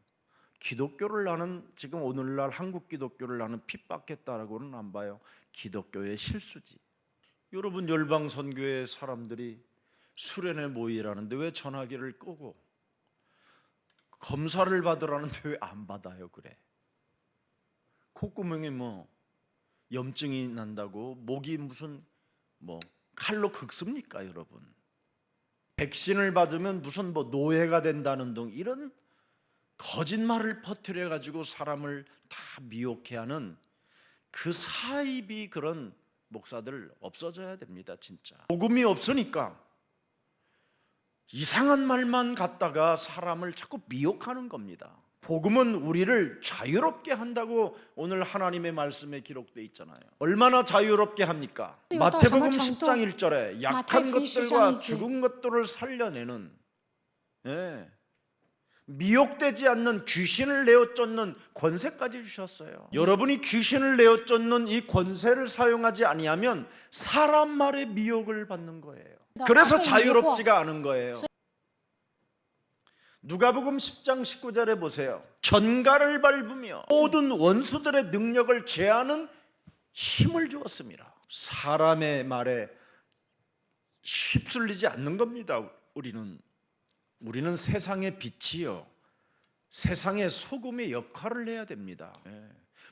기독교를 나는 지금 오늘날 한국 기독교를 나는 핍박했다라고는 안 봐요. 기독교의 실수지. 여러분 열방 선교의 사람들이 수련회 모이라는데 왜 전화기를 끄고 검사를 받으라는데 왜 안 받아요? 그래. 콧구멍에 뭐 염증이 난다고 목이 무슨 뭐 칼로 긁습니까, 여러분? 백신을 받으면 무슨 뭐 노예가 된다는 등 이런 거짓말을 퍼뜨려 가지고 사람을 다 미혹해 하는 그 사이비 그런 목사들 없어져야 됩니다, 진짜. 복음이 없으니까 이상한 말만 갖다가 사람을 자꾸 미혹하는 겁니다. 복음은 우리를 자유롭게 한다고 오늘 하나님의 말씀에 기록되어 있잖아요. 얼마나 자유롭게 합니까? 마태복음 10장 1절에 약한 것들과 죽은 것들을 살려내는 미혹되지 않는 귀신을 내어 쫓는 권세까지 주셨어요. 여러분이 귀신을 내어 쫓는 이 권세를 사용하지 아니하면 사람 말의 미혹을 받는 거예요. 그래서 자유롭지가 않은 거예요. 누가복음 10장 19절에 보세요. 견가를 밟으며 모든 원수들의 능력을 제하는 힘을 주었습니다. 사람의 말에 휩쓸리지 않는 겁니다. 우리는 세상의 빛이요, 세상의 소금의 역할을 해야 됩니다.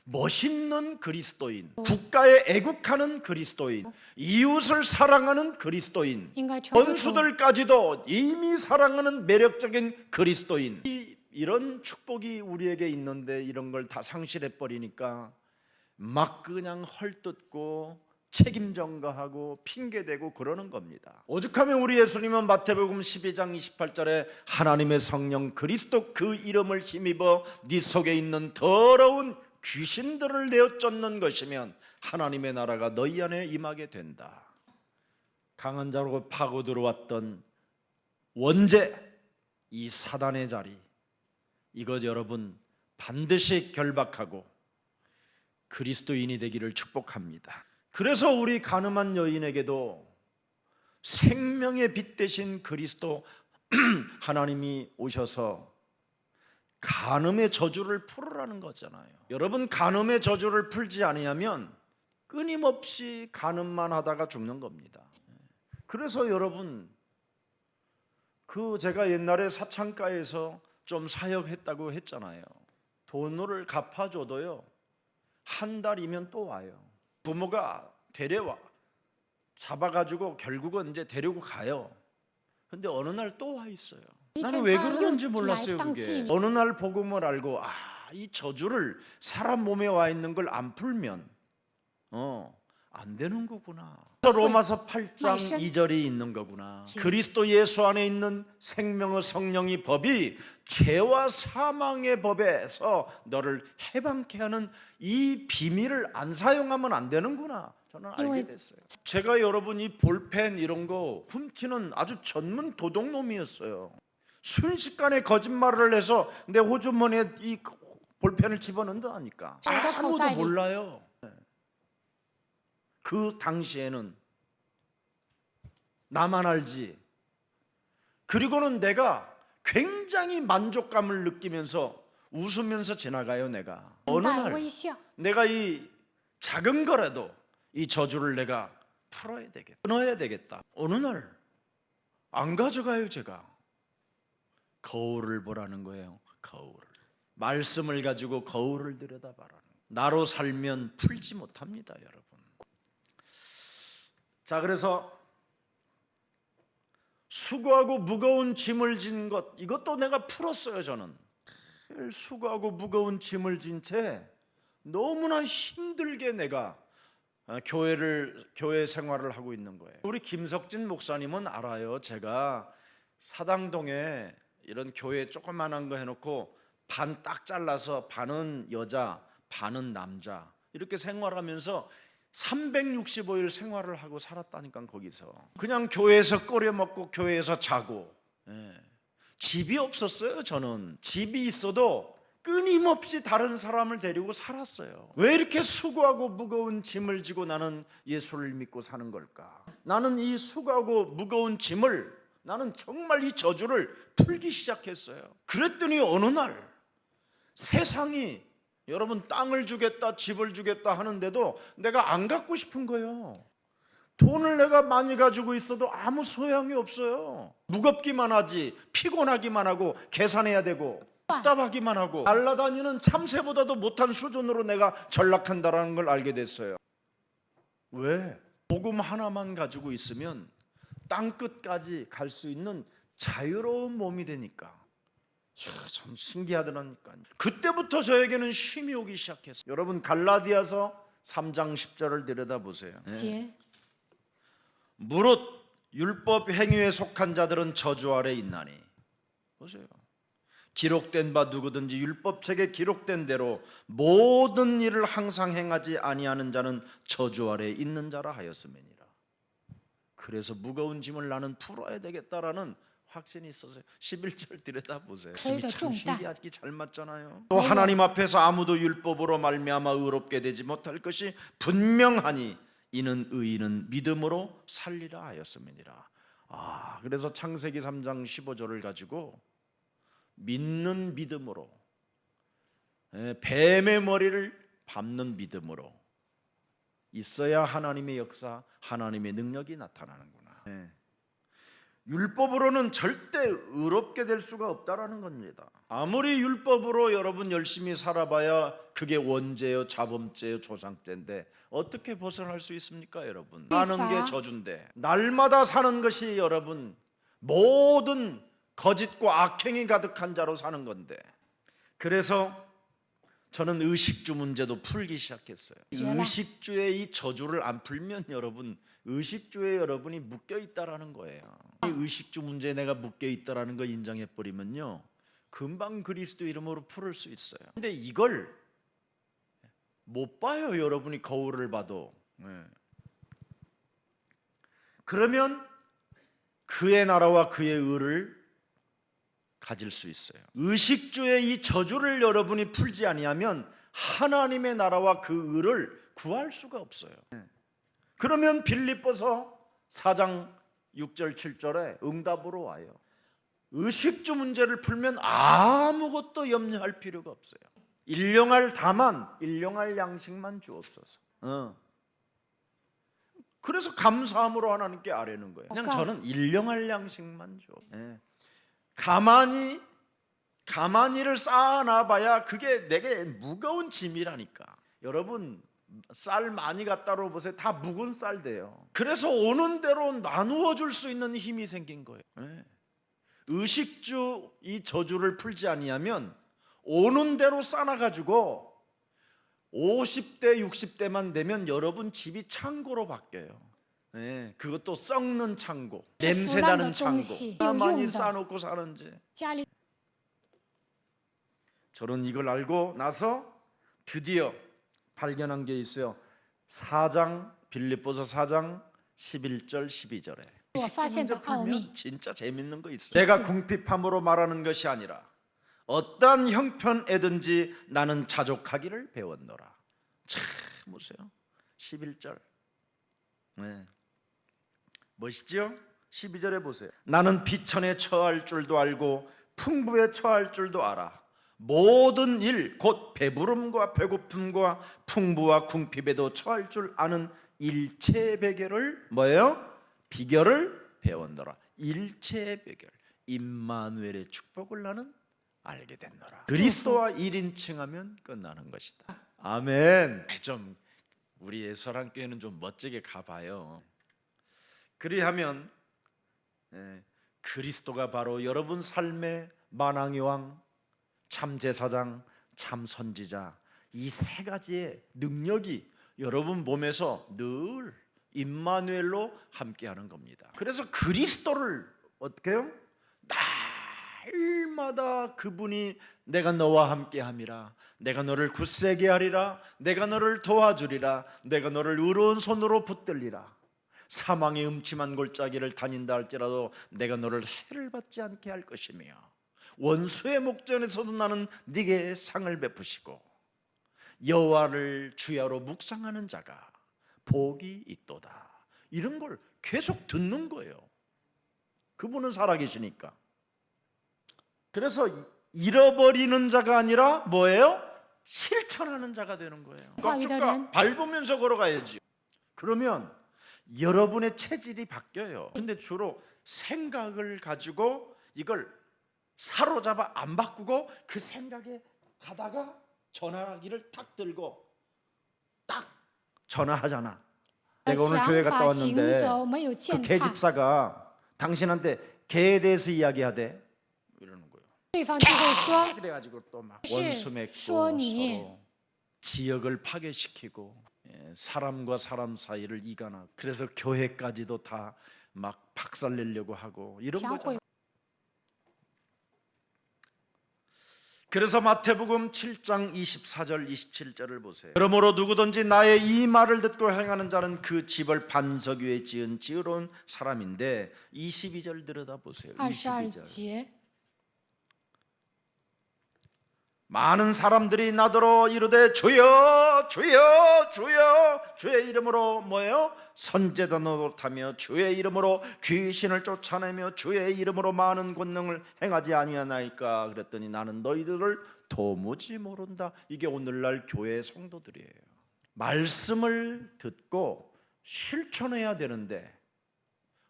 멋있는 그리스도인, 국가에 애국하는 그리스도인, 이웃을 사랑하는 그리스도인, 원수들까지도 이미 사랑하는 매력적인 그리스도인. 이런 축복이 우리에게 있는데 이런 걸 다 상실해 버리니까 막 그냥 헐뜯고 책임 전가하고 핑계대고 그러는 겁니다. 오죽하면 우리 예수님은 마태복음 12장 28절에 하나님의 성령 그리스도 그 이름을 힘입어 네 속에 있는 더러운 귀신들을 내어 쫓는 것이면 하나님의 나라가 너희 안에 임하게 된다. 강한 자로 파고 들어왔던 원죄, 이 사단의 자리, 이것 여러분 반드시 결박하고 그리스도인이 되기를 축복합니다. 그래서 우리 가늠한 여인에게도 생명의 빛 되신 그리스도 하나님이 오셔서 간음의 저주를 풀으라는 거잖아요. 여러분, 간음의 저주를 풀지 아니하면 끊임없이 간음만 하다가 죽는 겁니다. 그래서 여러분, 제가 옛날에 사창가에서 좀 사역했다고 했잖아요. 돈을 갚아줘도요, 한 달이면 또 와요. 부모가 데려와 잡아가지고 결국은 이제 데리고 가요. 근데 어느 날 또 와 있어요. 나는 왜 그러는지 몰랐어요. 그게 어느 날 복음을 알고, 이 저주를 사람 몸에 와 있는 걸 안 풀면 안 되는 거구나. 로마서 8장 2절이 있는 거구나. 그리스도 예수 안에 있는 생명의 성령의 법이 죄와 사망의 법에서 너를 해방케 하는 이 비밀을 안 사용하면 안 되는구나. 저는 알게 됐어요. 제가 여러분 이 볼펜 이런 거 훔치는 아주 전문 도둑놈이었어요. 순식간에 거짓말을 해서 내 호주머니에 이 볼펜을 집어넣는다니까. 아무도 몰라요. 그 당시에는 나만 알지. 그리고는 내가 굉장히 만족감을 느끼면서 웃으면서 지나가요. 내가 어느 날 내가 이 작은 거라도 이 저주를 내가 풀어야 되겠다, 끊어야 되겠다. 어느 날 안 가져가요. 제가 거울을 보라는 거예요. 거울을, 말씀을 가지고 거울을 들여다봐라는 거예요. 나로 살면 풀지 못합니다, 여러분. 자, 그래서 수고하고 무거운 짐을 진 것, 이것도 내가 풀었어요. 저는 수고하고 무거운 짐을 진 채 너무나 힘들게 내가 교회 생활을 하고 있는 거예요. 우리 김석진 목사님은 알아요. 제가 사당동에 이런 교회 조그만한 거 해놓고 반 딱 잘라서 반은 여자 반은 남자 이렇게 생활하면서 365일 생활을 하고 살았다니까. 거기서 그냥 교회에서 끓여 먹고 교회에서 자고. 집이 없었어요. 저는 집이 있어도 끊임없이 다른 사람을 데리고 살았어요. 왜 이렇게 수고하고 무거운 짐을 지고 나는 예수를 믿고 사는 걸까? 나는 이 수고하고 무거운 짐을, 나는 정말 이 저주를 풀기 시작했어요. 그랬더니 어느 날 세상이 여러분 땅을 주겠다 집을 주겠다 하는데도 내가 안 갖고 싶은 거예요. 돈을 내가 많이 가지고 있어도 아무 소용이 없어요. 무겁기만 하지, 피곤하기만 하고, 계산해야 되고 답답하기만 하고, 날아다니는 참새보다도 못한 수준으로 내가 전락한다는 걸 알게 됐어요. 왜? 복음 하나만 가지고 있으면 땅끝까지 갈 수 있는 자유로운 몸이 되니까. 참 신기하더라니까요. 그때부터 저에게는 쉼이 오기 시작했어요. 여러분, 갈라디아서 3장 10절을 들여다보세요. 무릇 율법 행위에 속한 자들은 저주 아래 있나니. 보세요. 기록된 바 누구든지 율법책에 기록된 대로 모든 일을 항상 행하지 아니하는 자는 저주 아래 있는 자라 하였음이니라. 그래서 무거운 짐을 나는 풀어야 되겠다라는 확신이 있어서요. 11절 들여다보세요. 저희도 참 좀 신기하게 잘 맞잖아요. 또 하나님 앞에서 아무도 율법으로 말미암아 의롭게 되지 못할 것이 분명하니 이는 의인은 믿음으로 살리라 하였음이니라. 그래서 창세기 3장 15절을 가지고 믿는 믿음으로, 뱀의 머리를 밟는 믿음으로 있어야 하나님의 역사, 하나님의 능력이 나타나는구나. 율법으로는 절대 의롭게 될 수가 없다라는 겁니다. 아무리 율법으로 여러분 열심히 살아봐야 그게 원죄요, 자범죄요, 조상죄인데 어떻게 벗어날 수 있습니까, 여러분? 사는 게 저주인데, 날마다 사는 것이 여러분 모든 거짓과 악행이 가득한 자로 사는 건데, 그래서 저는 의식주 문제도 풀기 시작했어요. 의식주의 이 저주를 안 풀면 여러분, 의식주에 여러분이 묶여 있다라는 거예요. 이 의식주 문제에 내가 묶여 있다라는 거 인정해 버리면요, 금방 그리스도 이름으로 풀을 수 있어요. 근데 이걸 못 봐요, 여러분이 거울을 봐도. 그러면 그의 나라와 그의 의를 가질 수 있어요. 의식주의 이 저주를 여러분이 풀지 아니하면 하나님의 나라와 그 의를 구할 수가 없어요. 그러면 빌립보서 4장 6절 7절에 응답으로 와요. 의식주 문제를 풀면 아무것도 염려할 필요가 없어요. 일용할 다만, 일용할 양식만 주옵소서. 그래서 감사함으로 하나님께 아뢰는 거예요. 그냥 저는 일용할 양식만 줘. 가만히를 쌓아놔봐야 그게 내게 무거운 짐이라니까. 여러분, 쌀 많이 갖다 놓으세요. 다 묵은 쌀 돼요. 그래서 오는 대로 나누어 줄 수 있는 힘이 생긴 거예요. 의식주 이 저주를 풀지 아니하면 오는 대로 쌓아가지고 50대 60대만 되면 여러분 집이 창고로 바뀌어요. 그것도 썩는 창고, 냄새나는 창고. 많이 쌓아놓고 사는지. 저는 이걸 알고 나서 드디어 발견한 게 있어요. 4장, 빌립보서 4장 11절 12절에 문제 풀면 진짜 재밌는 거 있어요. 내가 궁핍함으로 말하는 것이 아니라 어떠한 형편에든지 나는 자족하기를 배웠노라. 참 보세요. 11절. 멋있죠? 12절에 보세요. 나는 비천에 처할 줄도 알고 풍부에 처할 줄도 알아. 모든 일 곧 배부름과 배고픔과 풍부와 궁핍에도 처할 줄 아는 일체의 비결을 뭐예요? 비결을 배웠노라. 일체의 비결, 임마누엘의 축복을 나는 알게 됐노라. 그리스도와 1인칭 하면 끝나는 것이다. 아멘. 좀 우리 예수사랑교회는 좀 멋지게 가봐요. 그리하면 그리스도가 바로 여러분 삶의 만왕의 왕, 참 제사장, 참 선지자, 이 세 가지의 능력이 여러분 몸에서 늘 임마누엘로 함께하는 겁니다. 그래서 그리스도를 어떻게 해요? 날마다 그분이 내가 너와 함께함이라, 내가 너를 굳세게 하리라, 내가 너를 도와주리라, 내가 너를 의로운 손으로 붙들리라, 사망의 음침한 골짜기를 다닌다 할지라도 내가 너를 해를 받지 않게 할 것이며 원수의 목전에서도 나는 네게 상을 베푸시고 여호와를 주야로 묵상하는 자가 복이 있도다. 이런 걸 계속 듣는 거예요. 그분은 살아계시니까. 그래서 잃어버리는 자가 아니라 뭐예요? 실천하는 자가 되는 거예요. 꽉 밟으면서 걸어가야지. 그러면 여러분의 체질이 바뀌어요. 근데 주로 생각을 가지고 이걸 사로잡아 안 바꾸고 그 생각에 가다가 전화기를 탁 들고 딱 전화하잖아. 내가 오늘 교회 갔다 왔는데 그 개집사가 당신한테 개에 대해서 이야기하대 이러는 거예요. 그래가지고 또 막 원수 맺고 서로 지역을 파괴시키고 사람과 사람 사이를 이간하고, 그래서 교회까지도 다 막 박살내려고 하고 이런 거잖아. 그래서 마태복음 7장 24절 27절을 보세요. 그러므로 누구든지 나의 이 말을 듣고 행하는 자는 그 집을 반석 위에 지은 지혜로운 사람인데 22절 들여다보세요. 22 22절. 节， 많은 사람들이 나더러 이르되 주여 주여 주여 주의 이름으로 뭐예요? 선제도 노릇하며 주의 이름으로 귀신을 쫓아내며 주의 이름으로 많은 권능을 행하지 아니하나이까. 그랬더니 나는 너희들을 도무지 모른다. 이게 오늘날 교회 성도들이에요. 말씀을 듣고 실천해야 되는데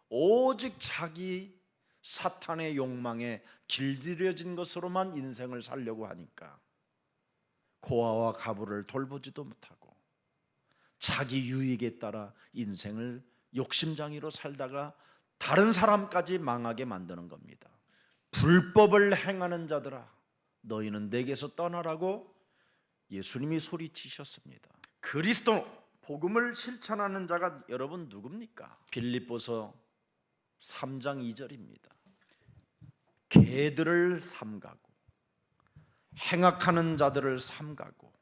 오직 자기 사탄의 욕망에 길들여진 것으로만 인생을 살려고 하니까 고아와 가부를 돌보지도 못하고 자기 유익에 따라 인생을 욕심장이로 살다가 다른 사람까지 망하게 만드는 겁니다. 불법을 행하는 자들아 너희는 내게서 떠나라고 예수님이 소리치셨습니다. 그리스도 복음을 실천하는 자가 여러분 누굽니까? 빌립보서 3장 2절입니다. 개들을 삼가고 행악하는 자들을 삼가고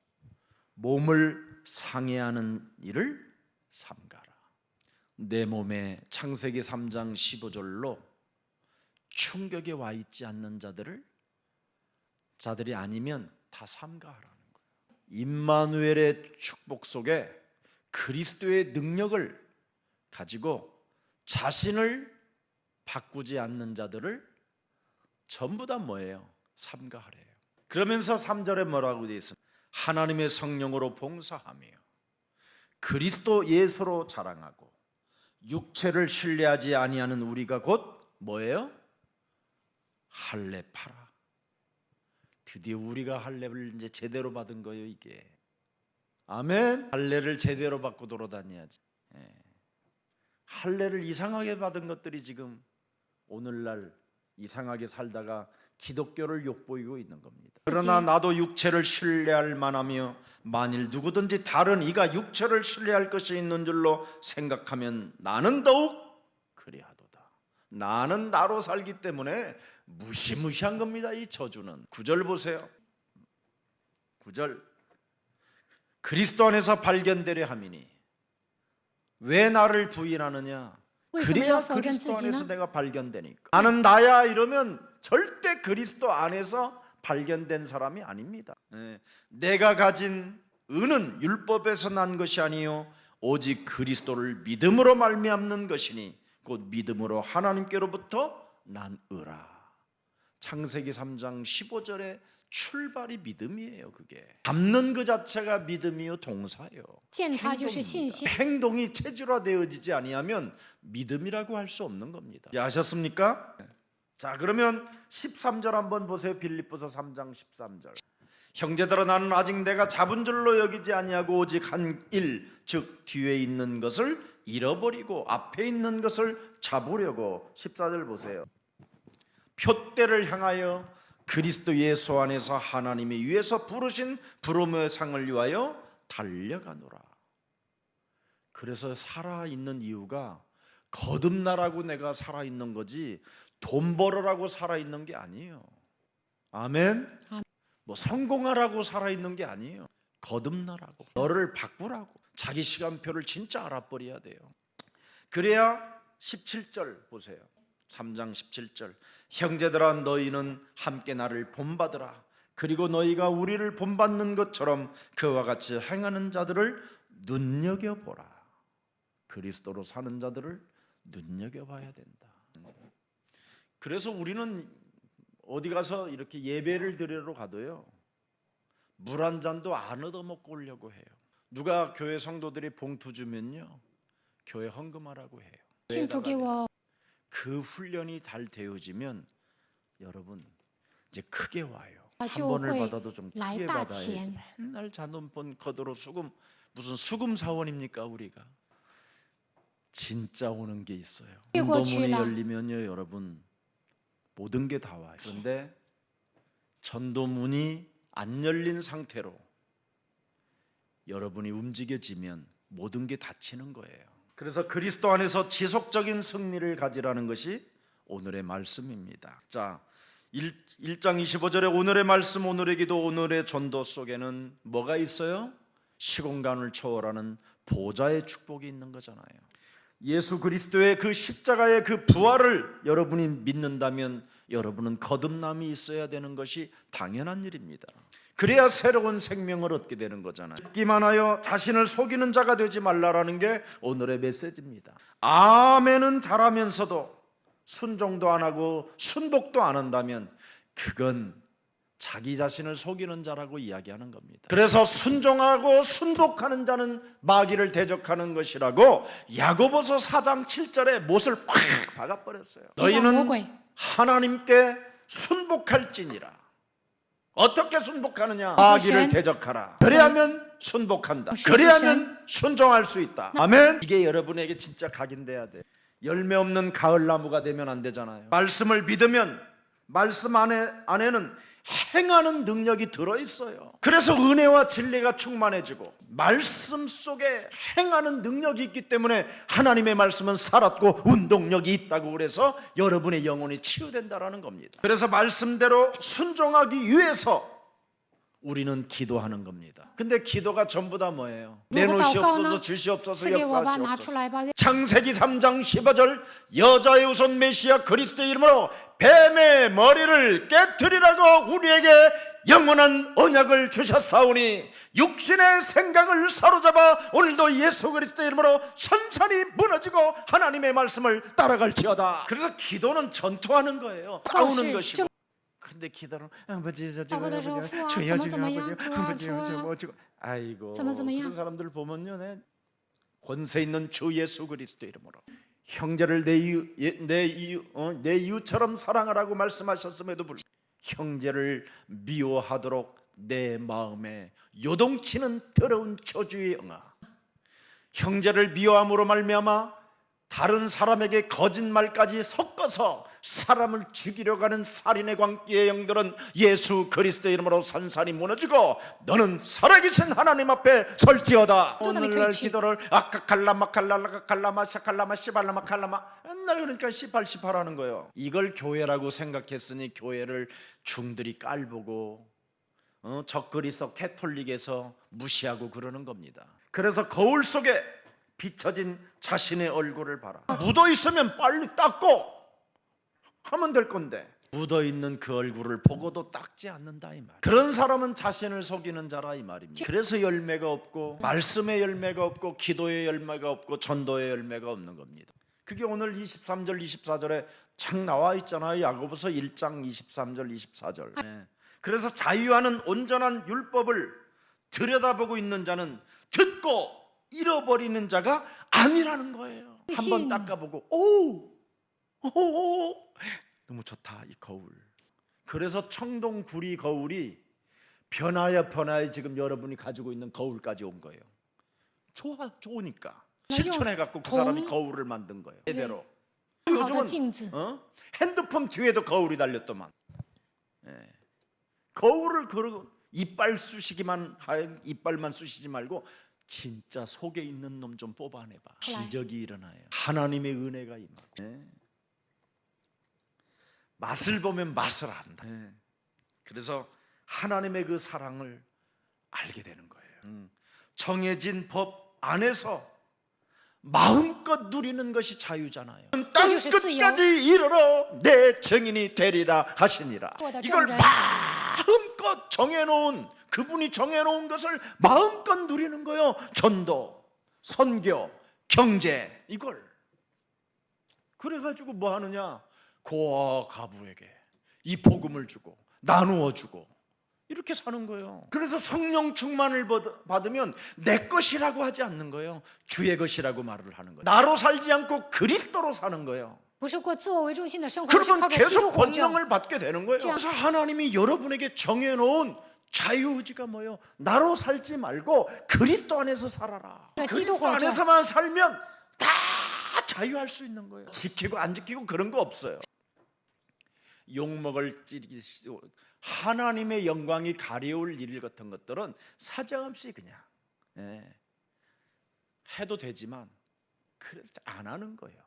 몸을 상해하는 일을 삼가라. 내 몸에 창세기 3장 15절로 충격에 와 있지 않는 자들이 아니면 다 삼가하라는 거예요. 임마누엘의 축복 속에 그리스도의 능력을 가지고 자신을 바꾸지 않는 자들을 전부 다 뭐예요? 삼가하래요. 그러면서 3절에 뭐라고 되어 있어요? 하나님의 성령으로 봉사하며 그리스도 예수로 자랑하고 육체를 신뢰하지 아니하는 우리가 곧 뭐예요? 할례 파라. 드디어 우리가 할례를 이제 제대로 받은 거예요, 이게. 아멘. 할례를 제대로 받고 돌아다녀야지. 할례를 이상하게 받은 것들이 지금 오늘날 이상하게 살다가 기독교를 욕보이고 있는 겁니다. 그러나 나도 육체를 신뢰할 만하며 만일 누구든지 다른 이가 육체를 신뢰할 것이 있는 줄로 생각하면 나는 더욱 그리하도다. 나는 나로 살기 때문에 무시무시한 겁니다. 이 저주는. 9절 보세요. 9절. 그리스도 안에서 발견되려 함이니 왜 나를 부인하느냐? 为什么 그래야 要否认 그리스도 自己 안에서 呢？ 내가 발견되니까. 나는 나야 이러면 절대 그리스도 안에서 발견된 사람이 아닙니다. 내가 가진 의는 율법에서 난 것이 아니요 오직 그리스도를 믿음으로 말미암는 것이니 곧 믿음으로 하나님께로부터 난 의라. 창세기 3장 15절에 출발이 믿음이에요. 그게 밟는 그 자체가 믿음이요 동사예요. 践踏就是信心。 행동이 체질화되어지지 아니하면 믿음이라고 할 수 없는 겁니다. 이제 아셨습니까? 자, 그러면 13절 한번 보세요. 빌립보서 3장 13절. 형제들아 나는 아직 내가 잡은 줄로 여기지 아니하고 오직 한 일, 즉 뒤에 있는 것을 잃어버리고 앞에 있는 것을 잡으려고. 14절 보세요. 표대를 향하여 그리스도 예수 안에서 하나님이 위에서 부르신 부름의 상을 위하여 달려가노라. 그래서 살아있는 이유가 거듭나라고 내가 살아있는 거지 돈 벌으라고 살아있는 게 아니에요. 아멘. 뭐 성공하라고 살아있는 게 아니에요. 거듭나라고, 너를 바꾸라고. 자기 시간표를 진짜 알아버려야 돼요. 그래야 17절 보세요. 3장 17절. 형제들아 너희는 함께 나를 본받으라. 그리고 너희가 우리를 본받는 것처럼 그와 같이 행하는 자들을 눈여겨보라. 그리스도로 사는 자들을 눈여겨봐야 된다. 그래서 우리는 어디 가서 이렇게 예배를 드리러 가도요 물 한 잔도 안 얻어먹고 오려고 해요. 누가 교회 성도들이 봉투 주면요 교회 헌금하라고 해요. 信徒给我 그 훈련이 잘 되어지면 여러분 이제 크게 와요. 한 就 번을 会 받아도 좀 来 크게 大 받아야지. 钱。 맨날 잔돈번 거두로 무슨 수금 사원입니까 우리가? 진짜 오는 게 있어요. 이거 전도문이 주라. 열리면요 여러분 모든 게 다 와요. 그런데 전도문이 안 열린 상태로 여러분이 움직여지면 모든 게 닫히는 거예요. 그래서 그리스도 안에서 지속적인 승리를 가지라는 것이 오늘의 말씀입니다. 자, 1장 25절에 오늘의 말씀, 오늘의 기도, 오늘의 전도 속에는 뭐가 있어요? 시공간을 초월하는 보좌의 축복이 있는 거잖아요. 예수 그리스도의 그 십자가의 그 부활을 여러분이 믿는다면 여러분은 거듭남이 있어야 되는 것이 당연한 일입니다. 그래야 새로운 생명을 얻게 되는 거잖아요. 듣기만 하여 자신을 속이는 자가 되지 말라라는 게 오늘의 메시지입니다. 아멘은 잘하면서도 순종도 안 하고 순복도 안 한다면 그건 자기 자신을 속이는 자라고 이야기하는 겁니다. 그래서 순종하고 순복하는 자는 마귀를 대적하는 것이라고 야고보서 4장 7절에 못을 팍 박아버렸어요. 너희는 하나님께 순복할지니라. 어떻게 순복하느냐? 마귀를 대적하라. 그래야면 순복한다. 그래야면 순종할 수 있다. 아멘. 이게 여러분에게 진짜 각인돼야 돼. 열매 없는 가을나무가 되면 안 되잖아요. 말씀을 믿으면 말씀 안에는 행하는 능력이 들어있어요. 그래서 은혜와 진리가 충만해지고 말씀 속에 행하는 능력이 있기 때문에 하나님의 말씀은 살았고 운동력이 있다고 그래서 여러분의 영혼이 치유된다라는 겁니다. 그래서 말씀대로 순종하기 위해서 우리는 기도하는 겁니다. 근데 기도가 전부 다 뭐예요? 내놓으시옵소서, 주시옵소서, 역사하시옵소서. 창세기 3장 15절 여자의 후손 메시아 그리스도의 이름으로 뱀의 머리를 깨뜨리라고 우리에게 영원한 언약을 주셨사오니 육신의 생각을 사로잡아 오늘도 예수 그리스도의 이름으로 선산이 무너지고 하나님의 말씀을 따라갈지어다. 그래서 기도는 전투하는 거예요. 싸우는 것이고. 근데 기도는 아버지 아이고 그런 사람들 보면요, 권세 있는 주 예수 그리스도 이름으로 형제를 내 이웃처럼 사랑하라고 말씀하셨음에도 불구하고 형제를 미워하도록 내 마음에 요동치는 더러운 저주의 영아, 형제를 미워함으로 말미암아 다른 사람에게 거짓말까지 섞어서 사람을 죽이려고 하는 살인의 광기의 영들은 예수 그리스도의 이름으로 산산이 무너지고 너는 살아계신 하나님 앞에 설지어다. 오늘날 기도를 아카칼라마 칼라라카 칼라마 샤칼라마 시발라마 칼라마 맨날 그러니까 시팔시팔 하는 거예요. 이걸 교회라고 생각했으니 교회를 중들이 깔보고 적그리스도 캐톨릭에서 무시하고 그러는 겁니다. 그래서 거울 속에 비춰진 자신의 얼굴을 봐라. 묻어있으면 빨리 닦고 하면 될 건데 묻어있는 그 얼굴을 보고도 닦지 않는다 이 말. 그런 사람은 자신을 속이는 자라 이 말입니다. 그래서 열매가 없고 말씀의 열매가 없고 기도의 열매가 없고 전도의 열매가 없는 겁니다. 그게 오늘 23절 24절에 착 나와 있잖아요. 야고보서 1장 23절 24절. 그래서 자유하는 온전한 율법을 들여다보고 있는 자는 듣고 잃어버리는 자가 아니라는 거예요. 한번 닦아보고 오 너무 좋다 이 거울. 그래서 청동 구리 거울이 변화에 지금 여러분이 가지고 있는 거울까지 온 거예요. 좋으니까 실천해갖고 그 사람이 거울을 만든 거예요. 제대로. 요즘은 핸드폰 뒤에도 거울이 달렸더만. 거울을 이빨만 쑤시지 말고 진짜 속에 있는 놈 좀 뽑아내봐. 기적이 일어나요. 하나님의 은혜가 임하고. 맛을 보면 맛을 안다. 그래서 하나님의 그 사랑을 알게 되는 거예요. 정해진 법 안에서 마음껏 누리는 것이 자유잖아요. 땅 끝까지 이르러 내 증인이 되리라 하시니라. 이걸 마음껏 정해놓은, 그분이 정해놓은 것을 마음껏 누리는 거예요. 전도, 선교, 경제, 이걸. 그래가지고 뭐 하느냐, 고아와 과부에게 이 복음을 주고 나누어 주고 이렇게 사는 거예요. 그래서 성령 충만을 받으면 내 것이라고 하지 않는 거예요. 주의 것이라고 말을 하는 거예요. 나로 살지 않고 그리스도로 사는 거예요. 그러면 계속 권능을 받게 되는 거예요. 그래서 하나님이 여러분에게 정해놓은 자유의지가 뭐예요? 나로 살지 말고 그리스도 안에서 살아라. 그리스도 안에서만 살면 다 자유할 수 있는 거예요. 지키고 안 지키고 그런 거 없어요. 욕먹을 하나님의 영광이 가려울 일 같은 것들은 사정없이 그냥 해도 되지만 그래서 안 하는 거예요.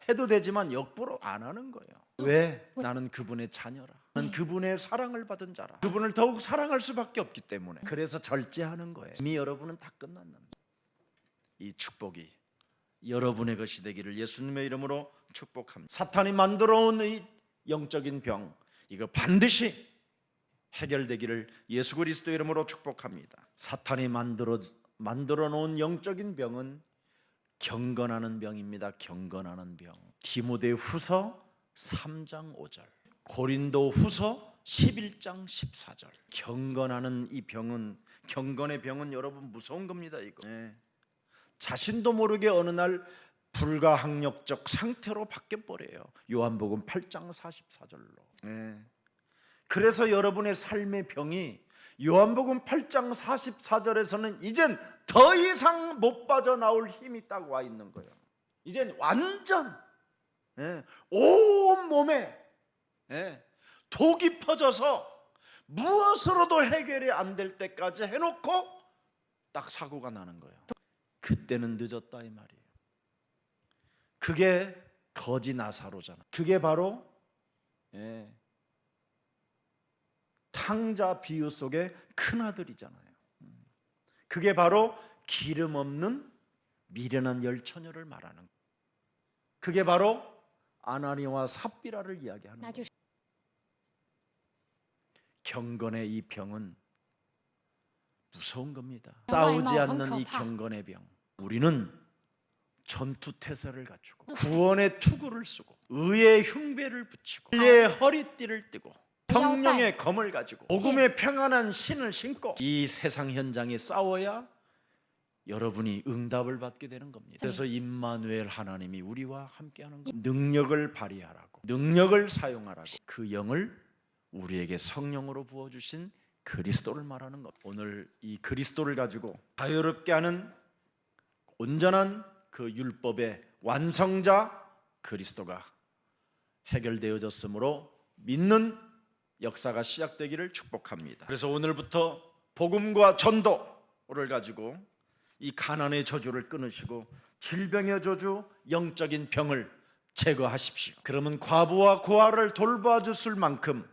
해도 되지만 역부로 안 하는 거예요. 왜? 나는 그분의 자녀라. 나는 그분의 사랑을 받은 자라. 그분을 더욱 사랑할 수밖에 없기 때문에. 그래서 절제하는 거예요. 이미 여러분은 다 끝났는데. 이 축복이 여러분의 것이 되기를 예수님의 이름으로 축복합니다. 사탄이 만들어 온 이 영적인 병, 이거 반드시 해결되기를 예수 그리스도의 이름으로 축복합니다. 사탄이 만들어 놓은 영적인 병은 경건하는 병입니다. 경건하는 병. 디모데후서 3장 5절, 고린도 후서 11장 14절. 경건하는 이 병은, 경건의 병은 여러분 무서운 겁니다. 이거. 자신도 모르게 어느 날 불가항력적 상태로 바뀌어버려요. 요한복음 8장 44절로. 그래서 여러분의 삶의 병이 요한복음 8장 44절에서는 이젠 더 이상 못 빠져나올 힘이 딱 와 있는 거예요. 이젠 완전 온 몸에 독이 퍼져서 무엇으로도 해결이 안 될 때까지 해놓고 딱 사고가 나는 거예요. 그때는 늦었다 이 말이에요. 그게 거지 나사로잖아. 그게 바로 탕자 비유 속의 큰아들이잖아요. 그게 바로 기름 없는 미련한 열처녀를 말하는 거예요. 그게 바로 아나니와 삽비라를 이야기하는 거예요. 경건의 이 병은 무서운 겁니다. 싸우지 않는 이 경건의 병, 우리는 전투태세를 갖추고 구원의 투구를 쓰고 의의 흉배를 붙이고 진리의 허리띠를 띠고 성령의 검을 가지고 복음의 평안한 신을 신고 이 세상 현장에 싸워야 여러분이 응답을 받게 되는 겁니다. 그래서 임마누엘 하나님이 우리와 함께하는 겁니다. 능력을 발휘하라고, 능력을 사용하라고, 그 영을 우리에게 성령으로 부어주신 그리스도를 말하는 것. 오늘 이 그리스도를 가지고 자유롭게 하는 온전한 그 율법의 완성자 그리스도가 해결되어졌으므로 믿는 역사가 시작되기를 축복합니다. 그래서 오늘부터 복음과 전도를 가지고 이 가난의 저주를 끊으시고 질병의 저주, 영적인 병을 제거하십시오. 그러면 과부와 고아를 돌봐주실 만큼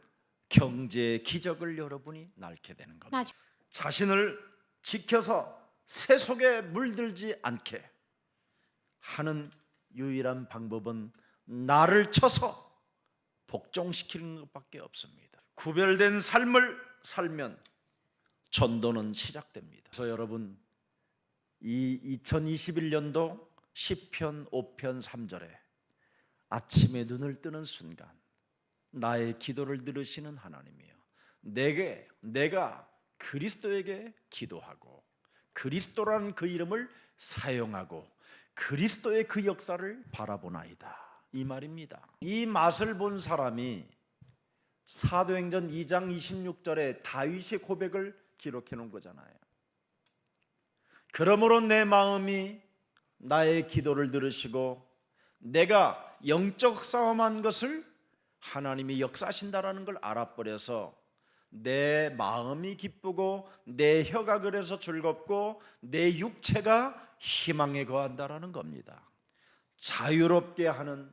경제의 기적을 여러분이 낳게 되는 겁니다. 자신을 지켜서 세속에 물들지 않게 하는 유일한 방법은 나를 쳐서 복종시키는 것밖에 없습니다. 구별된 삶을 살면 전도는 시작됩니다. 그래서 여러분, 이 2021년도 시편 5편 3절에 아침에 눈을 뜨는 순간 나의 기도를 들으시는 하나님이요, 내가 그리스도에게 기도하고 그리스도라는 그 이름을 사용하고 그리스도의 그 역사를 바라보나이다, 이 말입니다. 이 맛을 본 사람이 사도행전 2장 26절에 다윗의 고백을 기록해 놓은 거잖아요. 그러므로 내 마음이 나의 기도를 들으시고 내가 영적 싸움한 것을 하나님이 역사하신다라는 걸 알아버려서 내 마음이 기쁘고 내 혀가 그래서 즐겁고 내 육체가 희망에 거한다라는 겁니다. 자유롭게 하는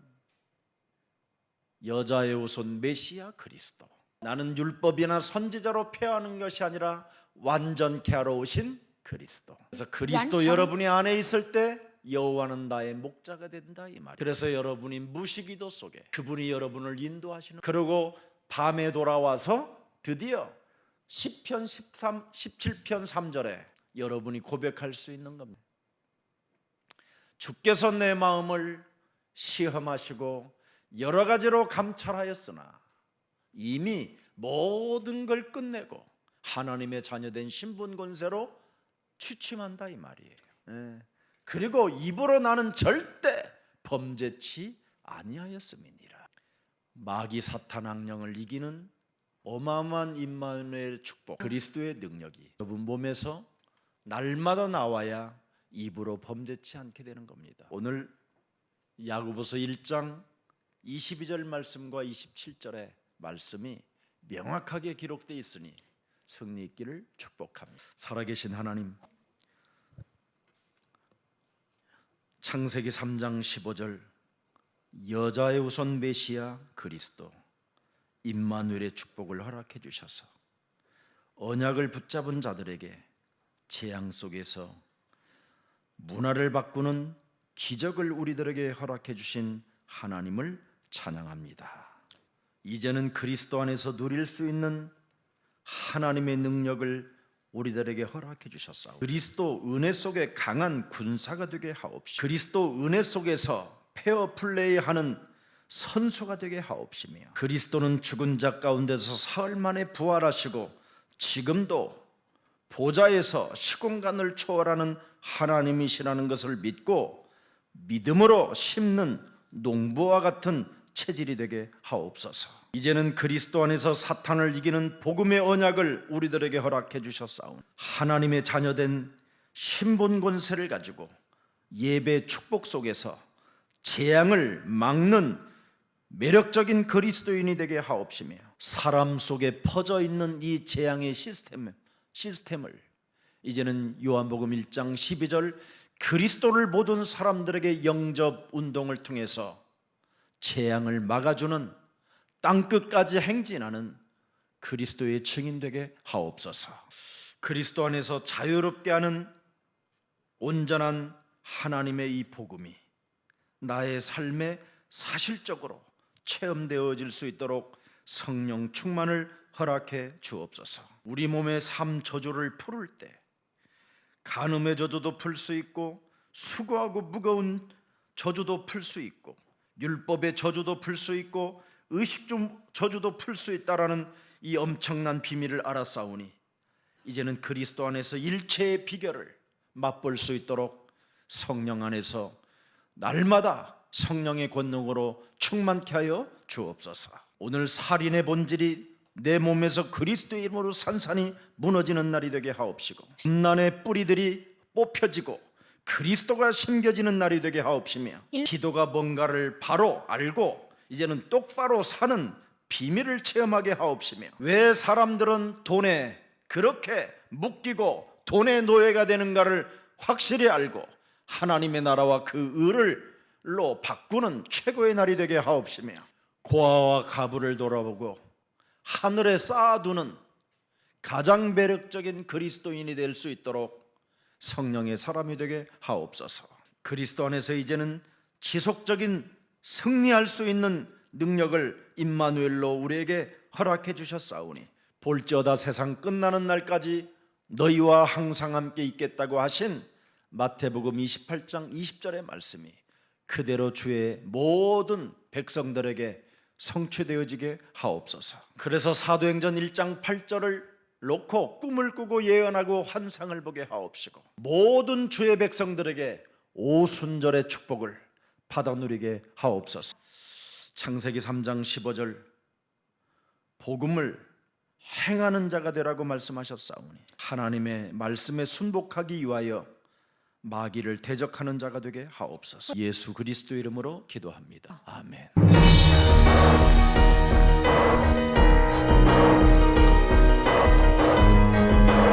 여자의 후손 메시아 그리스도. 나는 율법이나 선지자로 폐하는 것이 아니라 완전케 하러 오신 그리스도. 그래서 그리스도 여러분이 안에 있을 때 여호와는 나의 목자가 된다, 이 말이에요. 그래서 여러분이 무시기도 속에 그분이 여러분을 인도하시는, 그리고 밤에 돌아와서 드디어 시편 17편 3절에 여러분이 고백할 수 있는 겁니다. 주께서 내 마음을 시험하시고 여러 가지로 감찰하였으나 이미 모든 걸 끝내고 하나님의 자녀된 신분 권세로 취침한다, 이 말이에요. 그리고 입으로 나는 절대 범죄치 아니하였음이니라. 마귀 사탄 악령을 이기는 어마어마한 임마누엘 축복, 그리스도의 능력이 여러분 몸에서 날마다 나와야 입으로 범죄치 않게 되는 겁니다. 오늘 야고보서 1장 22절 말씀과 27절의 말씀이 명확하게 기록되어 있으니 승리 있기를 축복합니다. 살아계신 하나님, 창세기 3장 15절 여자의 우선 메시아 그리스도 임마누엘의 축복을 허락해 주셔서 언약을 붙잡은 자들에게 재앙 속에서 문화를 바꾸는 기적을 우리들에게 허락해 주신 하나님을 찬양합니다. 이제는 그리스도 안에서 누릴 수 있는 하나님의 능력을 우리들에게 허락해 주셨사오니 그리스도 은혜 속에 강한 군사가 되게 하옵시고 그리스도 은혜 속에서 페어플레이하는 선수가 되게 하옵시며 그리스도는 죽은 자 가운데서 사흘 만에 부활하시고 지금도 보좌에서 시공간을 초월하는 하나님이시라는 것을 믿고 믿음으로 심는 농부와 같은 체질이 되게 하옵소서. 이제는 그리스도 안에서 사탄을 이기는 복음의 언약을 우리들에게 허락해 주셨사오니 하나님의 자녀된 신분 권세를 가지고 예배 축복 속에서 재앙을 막는 매력적인 그리스도인이 되게 하옵시며 사람 속에 퍼져 있는 이 재앙의 시스템을 이제는 요한복음 1장 12절 그리스도를 모든 사람들에게 영접 운동을 통해서 재앙을 막아주는 땅끝까지 행진하는 그리스도의 증인 되게 하옵소서. 그리스도 안에서 자유롭게 하는 온전한 하나님의 이 복음이 나의 삶에 사실적으로 체험되어질 수 있도록 성령 충만을 허락해 주옵소서. 우리 몸의 삶 저주를 풀을 때 간음의 저주도 풀 수 있고 수고하고 무거운 저주도 풀 수 있고 율법의 저주도 풀 수 있고 의식주 저주도 풀 수 있다라는 이 엄청난 비밀을 알았사오니 이제는 그리스도 안에서 일체의 비결을 맛볼 수 있도록 성령 안에서 날마다 성령의 권능으로 충만케 하여 주옵소서. 오늘 살인의 본질이 내 몸에서 그리스도의 이름으로 산산이 무너지는 날이 되게 하옵시고 음란의 뿌리들이 뽑혀지고 그리스도가 심겨지는 날이 되게 하옵시며 기도가 뭔가를 바로 알고 이제는 똑바로 사는 비밀을 체험하게 하옵시며 왜 사람들은 돈에 그렇게 묶이고 돈의 노예가 되는가를 확실히 알고 하나님의 나라와 그 의를로 바꾸는 최고의 날이 되게 하옵시며 고아와 가부를 돌아보고 하늘에 쌓아두는 가장 매력적인 그리스도인이 될 수 있도록 성령의 사람이 되게 하옵소서. 그리스도 안에서 이제는 지속적인 승리할 수 있는 능력을 임마누엘로 우리에게 허락해 주셨사오니 볼지어다 세상 끝나는 날까지 너희와 항상 함께 있겠다고 하신 마태복음 28장 20절의 말씀이 그대로 주의 모든 백성들에게 성취되어지게 하옵소서. 그래서 사도행전 1장 8절을 놓고 꿈을 꾸고 예언하고 환상을 보게 하옵시고 모든 주의 백성들에게 오순절의 축복을 받아 누리게 하옵소서. 창세기 3장 15절 복음을 행하는 자가 되라고 말씀하셨사오니 하나님의 말씀에 순복하기 위하여 마귀를 대적하는 자가 되게 하옵소서. 예수 그리스도 이름으로 기도합니다. 아멘.